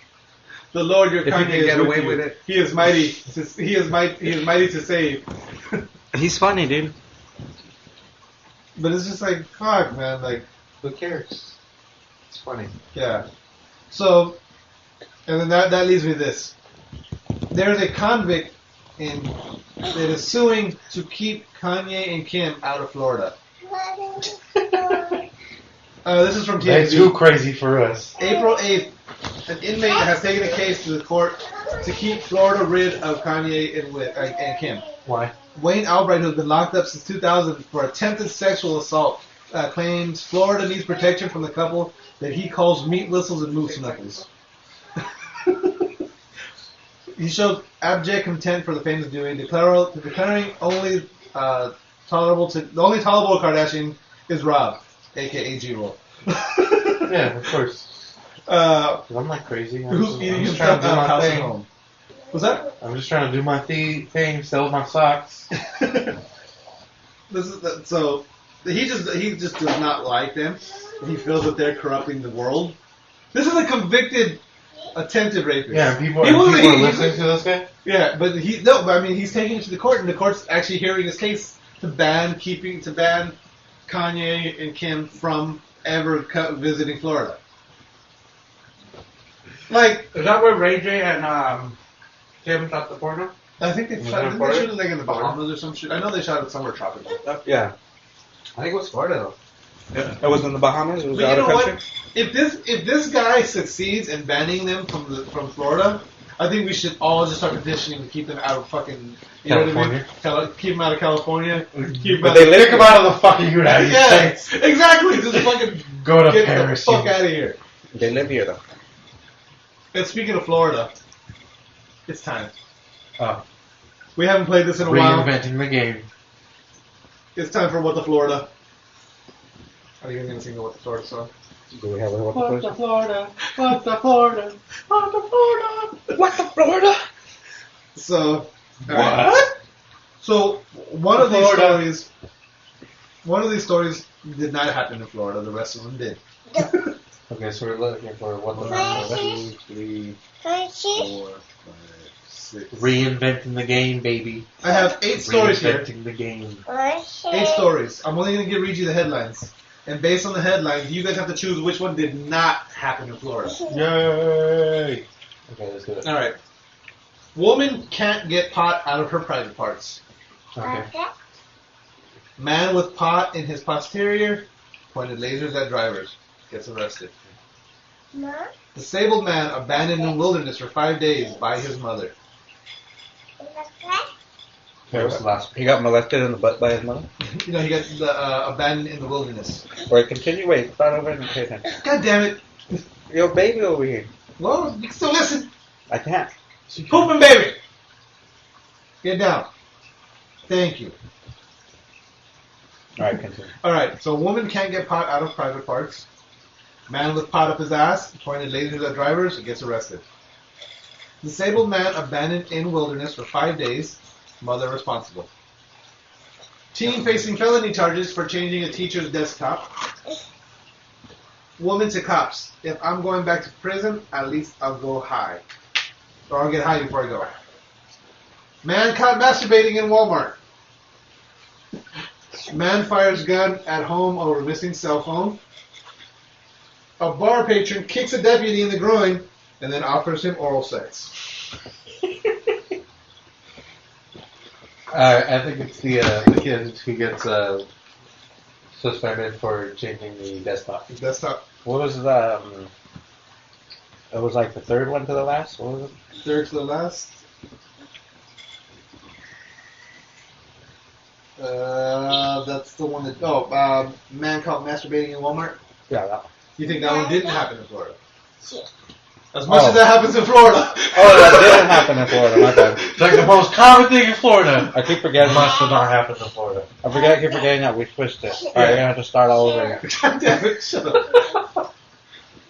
The Lord your If you Kanye can is get with away you. with it. He is mighty. He is mighty to save. He's funny, dude. But it's just like, fuck, man. Like, Who cares? It's funny. yeah. So, and then that leaves me this. There's a convict that is suing to keep Kanye and Kim out of Florida. This is from They're TMZ. too crazy for us. April 8th, an inmate has taken a case to the court to keep Florida rid of Kanye and Kim. Why? Wayne Albright, who has been locked up since 2000 for attempted sexual assault, claims Florida needs protection from the couple that he calls meat whistles and moose knuckles. He showed abject contempt for the famous doing, declaring only the only tolerable Kardashian is Rob, aka G-Roll. Yeah, of course. 'Cause I'm like crazy. I'm just trying to do my thing. Home. What's that? I'm just trying to do my thing, sell my socks. So he just does not like them. He feels that they're corrupting the world. This is a convicted, attempted rapist. Yeah, people are listening to this guy. Yeah, but he's taking it to the court, and the court's actually hearing his case to ban Kanye and Kim from ever visiting Florida. Like, Is that where Ray J and Kim shot the porno? I think they shot it like in the Bahamas or some shit. I know they shot it somewhere tropical. Yeah. I think it was Florida though. Yeah. It was in the Bahamas. It was But out you of know country. what? If this guy succeeds in banning them from Florida, I think we should all just start petitioning to keep them out of fucking California. Keep them out of California. Keep But them they out Take them out of the fucking United States. exactly. Just fucking Go to get Paris. the fuck out of here. They live here though. And speaking of Florida, it's time. Oh, We haven't played this in a while. reinventing the game. It's time for What the Florida. Are you gonna sing the What the Florida song? Do we have a what the Florida? What the Florida? What the Florida? What the Florida? So, what? So one of these stories did not happen in Florida. The rest of them did. Okay, so we're looking for what the Florida. 2, 3, 4, 5, 6. Reinventing the game, baby. I have 8 stories here. Reinventing the game. 8 stories. I'm only going to read you the headlines. And based on the headlines, you guys have to choose which one did not happen in Florida. Yay! Okay, let's do it. Alright. Woman can't get pot out of her private parts. Okay. Man with pot in his posterior pointed lasers at drivers. Gets arrested. Disabled man abandoned in wilderness for 5 days by his mother. Okay, what's the last He got molested in the butt by his mother. He got abandoned in the wilderness. Wait, continue. Wait, start over and pay attention. God damn it. Yo, baby over here. Well, you can still listen. I can't. Pooping baby. Get down. Thank you. All right, continue. Alright, so woman can't get pot out of private parts. Man with pot up his ass, pointed lasers at drivers, and gets arrested. Disabled man abandoned in wilderness for 5 days. Mother responsible. Teen facing felony charges for changing a teacher's desktop. Woman to cops. If I'm going back to prison, at least I'll go high. Or I'll get high before I go. Man caught masturbating in Walmart. Man fires gun at home over missing cell phone. A bar patron kicks a deputy in the groin and then offers him oral sex. I think it's the kid who gets suspended for changing the desktop. Desktop. What was the? It was like the third one to the last. What was it? Third to the last. That's the one that. Oh, man caught masturbating in Walmart. Yeah, that one. You think that one didn't happen in Florida? As much as that happens in Florida. Oh, that didn't happen in Florida. My bad. It's like the most common thing in Florida. I keep forgetting. Must have not happened in Florida. I keep forgetting that we switched it. All right, you're gonna have to start all over again. God damn it! Shut up.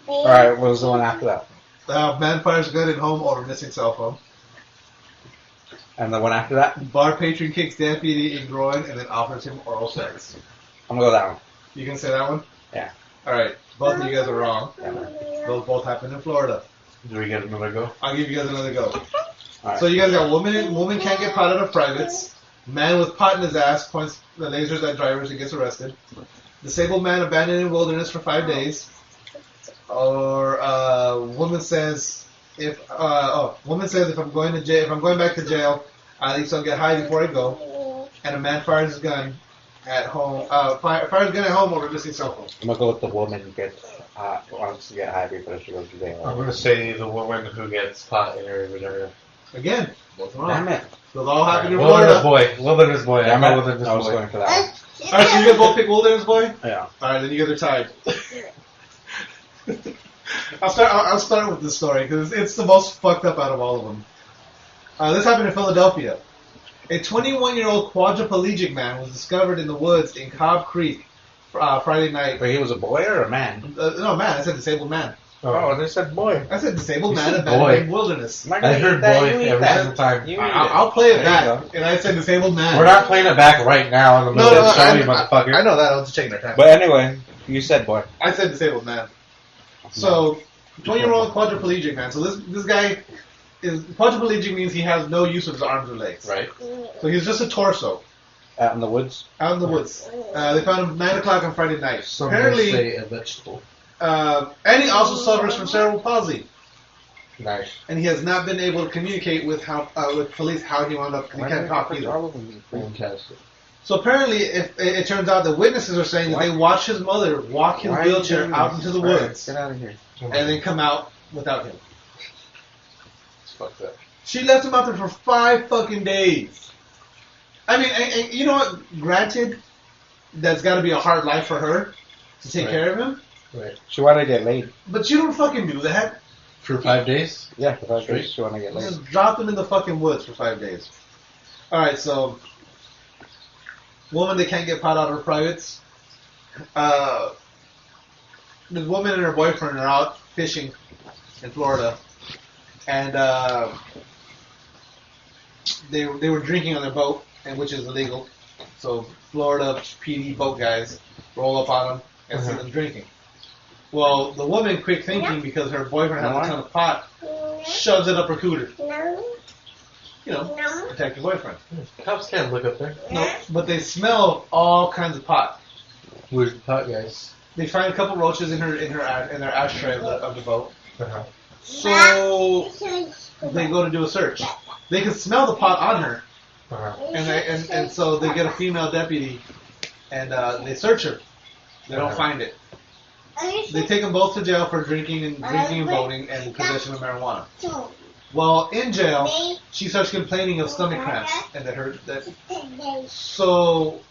All right, what was the one after that? Man fires gun at home over missing cell phone. And the one after that? Bar patron kicks deputy in groin and then offers him oral sex. I'm gonna go that one. You can say that one? Yeah. Alright, both of you guys are wrong. Yeah, man. Those both happened in Florida. Do we get another go? I'll give you guys another go. All right. So you guys got woman can't get pot out of privates. Man with pot in his ass points the lasers at drivers and gets arrested. Disabled man abandoned in wilderness for 5 days. Or woman says if I'm going to jail, if I'm going back to jail, at least I'll get high before I go. And a man fires his gun at home. Fires gun at home over missing cell phone. I'm gonna go with the woman gets wants to get high before she goes to jail. I'm gonna say the woman who gets pot in her vagina. Again, both wrong. Damn it! Those all happened in Wilderness Florida. boy. Wilderness boy. Damn I'm it. a wilderness I was boy. going for that one. Alright, so you guys both pick Wilderness Boy? Yeah. Alright, then you guys are tied. I'll start with this story because it's the most fucked up out of all of them. This happened in Philadelphia. A 21-year-old quadriplegic man was discovered in the woods in Cobb Creek Friday night. Wait, he was a boy or a man? No, man. I said disabled man. Oh, they said boy. I said disabled man said abandoned boy. wilderness. I heard boy every single time. I'll play it back. And I said disabled man. We're not playing it back right now in the middle of the show, you motherfucker. I know that. I was just checking our time. But anyway, you said boy. I said disabled man. So, 20-year-old quadriplegic man. So this guy is quadriplegic means he has no use of his arms or legs. Right. So he's just a torso. Out in the woods? Out in the woods. They found him 9 o'clock on Friday night. Some Apparently, say a vegetable. and he also suffers from cerebral palsy. Nice. And he has not been able to communicate with police how he wound up. He can't talk either. Fantastic. So apparently, it turns out the witnesses are saying that they watched his mother walk his wheelchair out into the woods. Get out of here. And then come out without him. It's fucked up. She left him out there for 5 fucking days. I mean, and you know what? Granted, that's got to be a hard life for her to take care of him. Right. She wanted to get laid. But you don't fucking do that. For 5 days? Yeah, for 5 days she wanted to get laid. Just dropped him in the fucking woods for 5 days. Alright, so woman that can't get pot out of her privates. This woman and her boyfriend are out fishing in Florida. And they were drinking on their boat, and which is illegal. So Florida PD boat guys roll up on them and see them drinking. Well, the woman, quick thinking, because her boyfriend has a ton of pot, shoves it up her cooter. You know, protect your boyfriend. Cops can't look up there. No, but they smell all kinds of pot. Where's the pot, guys? They find a couple roaches in their ashtray of the boat. Uh-huh. So they go to do a search. They can smell the pot on her, and so they get a female deputy, and they search her. They don't find it. They take them both to jail for drinking and boating and possession of marijuana. Well, in jail, she starts complaining of stomach cramps and so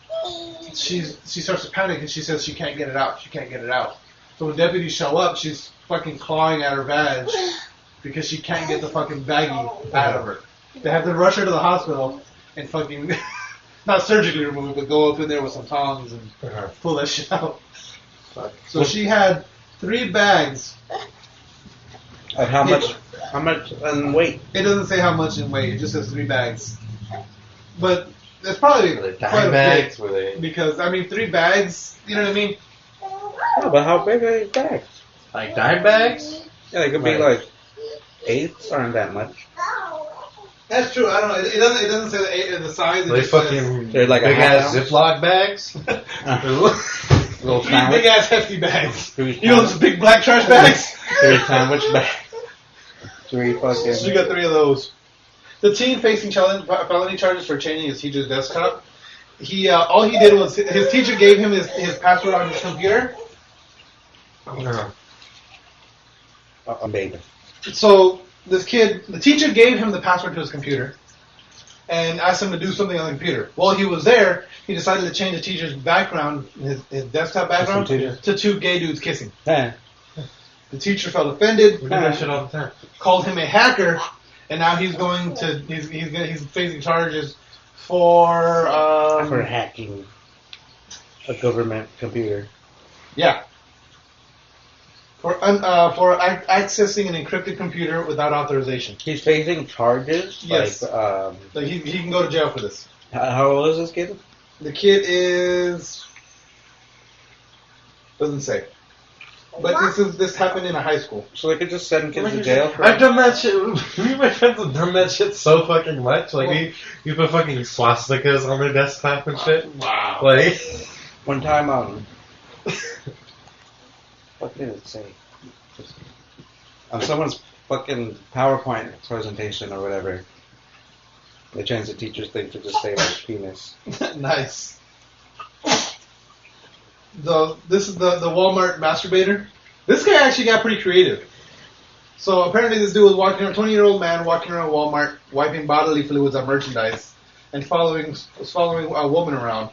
she starts to panic and she says she can't get it out. She can't get it out. So when deputies show up, she's fucking clawing at her vag because she can't get the fucking baggie out of her. They have to rush her to the hospital and fucking not surgically remove it, but go up in there with some tongs and pull that shit out. So she had 3 bags. And how much? How much in weight? It doesn't say how much in weight. It just says 3 bags. But it's probably Were they quite dime a bags? bit, Were they because I mean 3 bags. You know what I mean? No, but how big are these bags? like dime bags? Yeah, they could be like 8s aren't that much. That's true. I don't know. It doesn't say the size. It They just says fucking They're like a big half ass ounce. Ziploc bags. Little 3 sandwich. big ass hefty bags. 3 You know those big black trash bags? 3 sandwich bags. 3 fucking. So you got 3 of those. The teen facing felony charges for changing his teacher's desktop. All he did was his teacher gave him his password on his computer. No. Baby. So this kid, the teacher gave him the password to his computer and asked him to do something on the computer. While he was there, he decided to change the teacher's background, his desktop background, to 2 gay dudes kissing. Yeah. The teacher felt offended, We do that shit all the time. called him a hacker, and now he's facing charges for hacking a government computer. Yeah. For accessing an encrypted computer without authorization. He's facing charges. Yes. Like, He can go to jail for this. how old is this kid? The kid is doesn't say. But this happened in a high school. So they could just send kids to jail for. I've done that shit. Me and my friends have done that shit so fucking much. Like, we put fucking swastikas on their desktop and shit. Wow. Like, One time, what did it say? On someone's fucking PowerPoint presentation or whatever, they changed the teacher's thing to just say like penis. Nice. This is the Walmart masturbator. This guy actually got pretty creative. So apparently this dude was walking around, 20-year-old man walking around Walmart, wiping bodily fluids on merchandise, and was following a woman around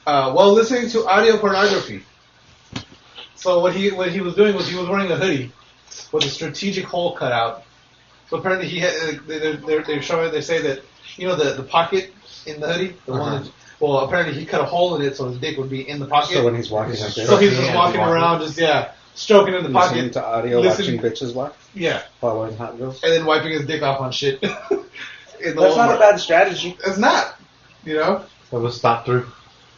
while listening to audio pornography. So what he was doing was he was wearing a hoodie with a strategic hole cut out So apparently he had. They're showing. They say that the pocket in the hoodie, the one. That, well, apparently he cut a hole in it so his dick would be in the pocket. So when he's walking, so he's just walking around, just stroking in the pocket. Listening to audio, watching bitches walk. Yeah. Following hot girls. And then wiping his dick off on shit. That's not a bad strategy. It's not. That was thought through.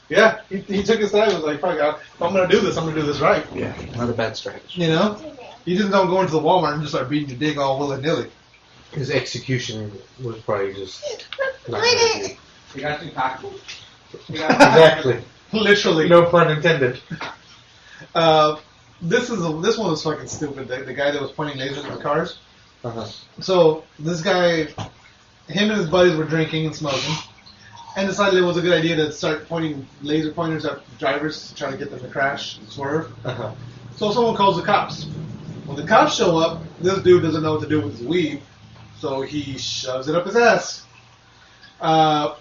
Yeah, he took his time and was like, fuck, if I'm going to do this, I'm going to do this right. Yeah, not a bad strategy. You just don't go into the Walmart and just start beating your dick all willy-nilly. His execution was probably just not very good. You got two tacos? Exactly. Literally. No pun intended. This one was fucking stupid. The guy that was pointing lasers at the cars. Uh-huh. So this guy, him and his buddies were drinking and smoking, and decided it was a good idea to start pointing laser pointers at drivers to try to get them to crash and swerve. Uh-huh. So someone calls the cops. When the cops show up, this dude doesn't know what to do with his weed, so he shoves it up his ass.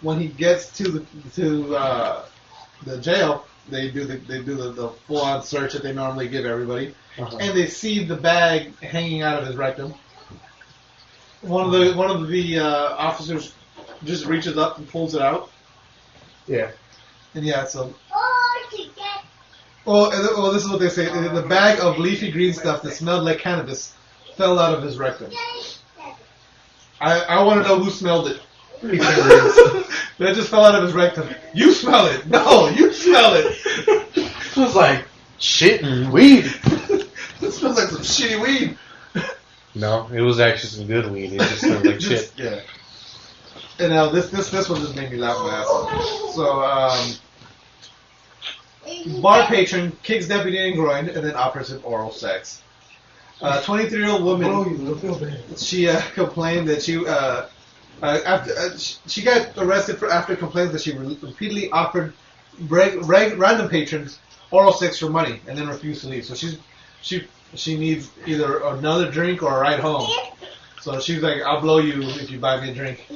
When he gets to the jail, they do the full on search that they normally give everybody, and they see the bag hanging out of his rectum. One of the officers just reaches up and pulls it out. Yeah. And so. Well, this is what they say. The bag of leafy green stuff that smelled like cannabis fell out of his rectum. I want to know who smelled it. That just fell out of his rectum. You smell it. No, you smell it. It was like shit and weed. It smells like some shitty weed. No, it was actually some good weed. It just smelled like shit. Yeah. And now this one just made me laugh my ass off. So bar patron kicks deputy in groin and then offers him oral sex. 23-year-old woman. She complained that she got arrested after complaints that she repeatedly offered random patrons oral sex for money and then refused to leave. So she needs either another drink or a ride home. So she's like, "I'll blow you if you buy me a drink.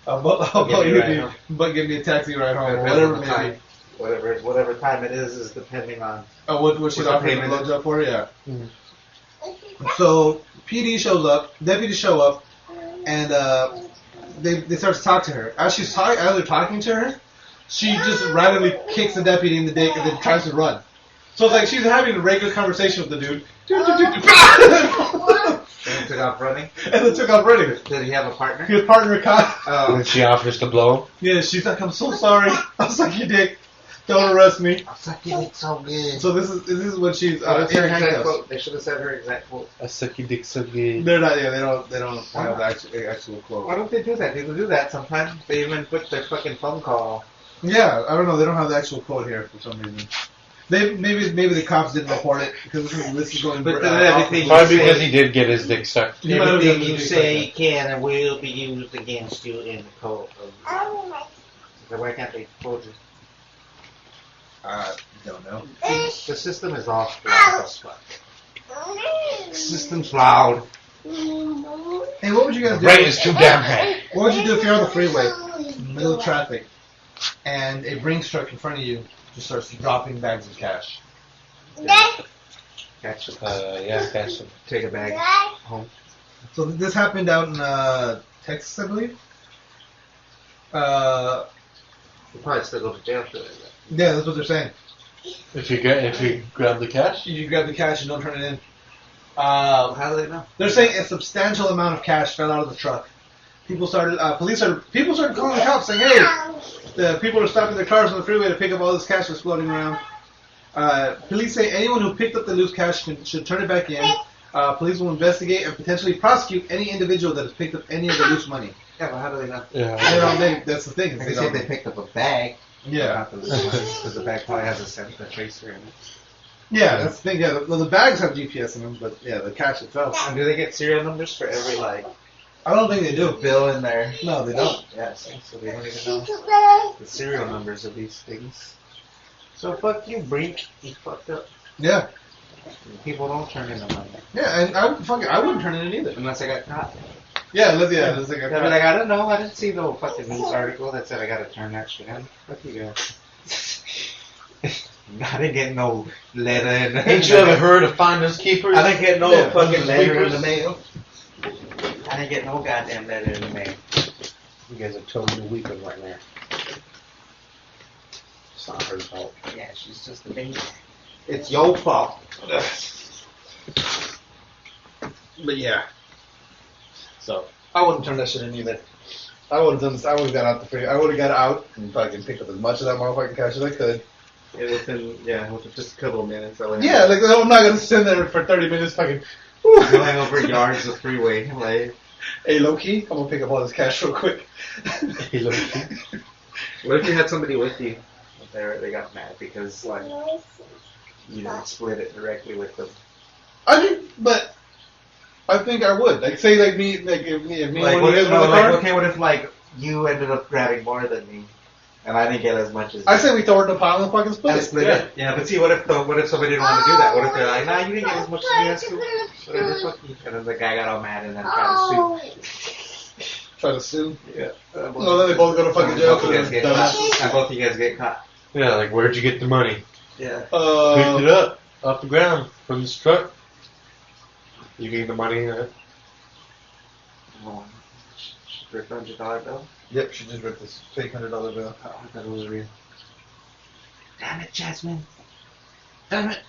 I'll blow you if you give me a taxi ride home or whatever it may be." Whatever time it is depending on. What she's offering a blowjob for? Yeah. Mm-hmm. So PD shows up, deputies show up, and they start to talk to her. As they're talking to her, she just randomly kicks the deputy in the dick and then tries to run. So it's like she's having a regular conversation with the dude. And took off running? And then took off running. Did he have a partner? His partner caught. Oh. And she offers to blow him? Yeah, she's like, "I'm so sorry. I'll suck your dick. Don't arrest me." I'll suck your dick so good. So this is when she's that's her in exact handcuffs. quote. They should have said her exact quote. I suck your dick so good. They're not. Yeah, they don't have the actual quote. Why don't they do that? People do that sometimes. They even put their fucking phone call. Yeah, I don't know. They don't have the actual quote here for some reason. Maybe the cops didn't report it because this is going. But everything probably because he did get his dick sucked. Everything you say can and will be used against you in the court of law. So why can't they quote it? Don't know. The system is all flawed as fuck. The system's flawed. Hey, what would you guys do? Rain is too damn high. What would you do if you're on the freeway, in the middle of traffic, and a Brinks truck in front of you just starts dropping bags of cash? Catch them. Catch them. Take a bag home. So this happened out in Texas, I believe. You'll probably still go to jail for that. Yeah, that's what they're saying. If you grab the cash? You grab the cash and don't turn it in. How do they know? They're saying a substantial amount of cash fell out of the truck. People started calling the cops saying, "Hey, the people are stopping their cars on the freeway to pick up all this cash that's floating around." Police say anyone who picked up the loose cash should turn it back in. Police will investigate and potentially prosecute any individual that has picked up any of the loose money. Yeah, but how do they know? Yeah. That's the thing. They say they picked up a bag. Yeah. Because the bag probably has a tracer in it. Yeah, that's the thing. Yeah, the bags have GPS in them, but yeah, the cash itself. And do they get serial numbers for every I don't think they do. bill in there? No, they don't. Yes, so they don't even know the serial numbers of these things. So fuck you, Brink. You fucked up. Yeah. People don't turn in the money. Yeah, and I wouldn't turn it in either. Unless I got caught. Yeah, let's like They'll be like, I don't know. I didn't see the fucking news article that said I gotta turn that shit in. Fuck you guys. I didn't get no letter in the Ain't you ever heard of finders keepers? I didn't get no fucking letter in the mail. I didn't get no goddamn letter in the mail. You guys are totally weeping right now. It's not her fault. Yeah, she's just a baby. It's your fault. But yeah. So I wouldn't turn that shit in either. I would have done this. I would have got out the free. I would have got out and fucking picked up as much of that motherfucking cash as I could. Within just a couple of minutes. Yeah, like I'm not gonna sit there for 30 minutes fucking. Going over yards of freeway, like. Hey, low key, I'm gonna pick up all this cash real quick. Hey, low key. What if you had somebody with you? They got mad because like you didn't split it directly with them. I mean, but I think I would. Like, say, like me, like if me and Like, one what of you if, guys were in the car. okay, what if like you ended up grabbing more than me, and I didn't get as much as I you? say we throw it in the pile and fucking split And it. split it. Yeah, but see, what if somebody didn't want to do that? What if they're like, nah, you didn't get as much as you asked for. Whatever, fuck you. And then the guy got all mad and then tried to sue. Try to sue. Yeah. No, then they both go to fucking jail for this dumbass. And both of you guys get caught. Yeah, like, where'd you get the money? Yeah. Picked it up off the ground from this truck. You gave the money. Oh, ripped $100 bill. Yep, she just ripped this fake $100 bill. Oh, I thought it was real. Damn it, Jasmine. Damn it.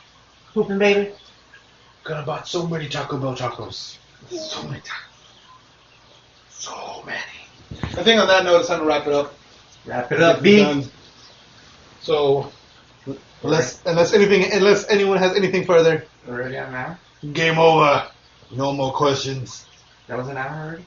Pooping baby. Could have bought so many Taco Bell tacos. So many times. So many. I think on that note, it's time to wrap it up. Wrap it up, B. Done. So, unless anyone has anything further, Already on an hour? game over. No more questions. That was an hour already?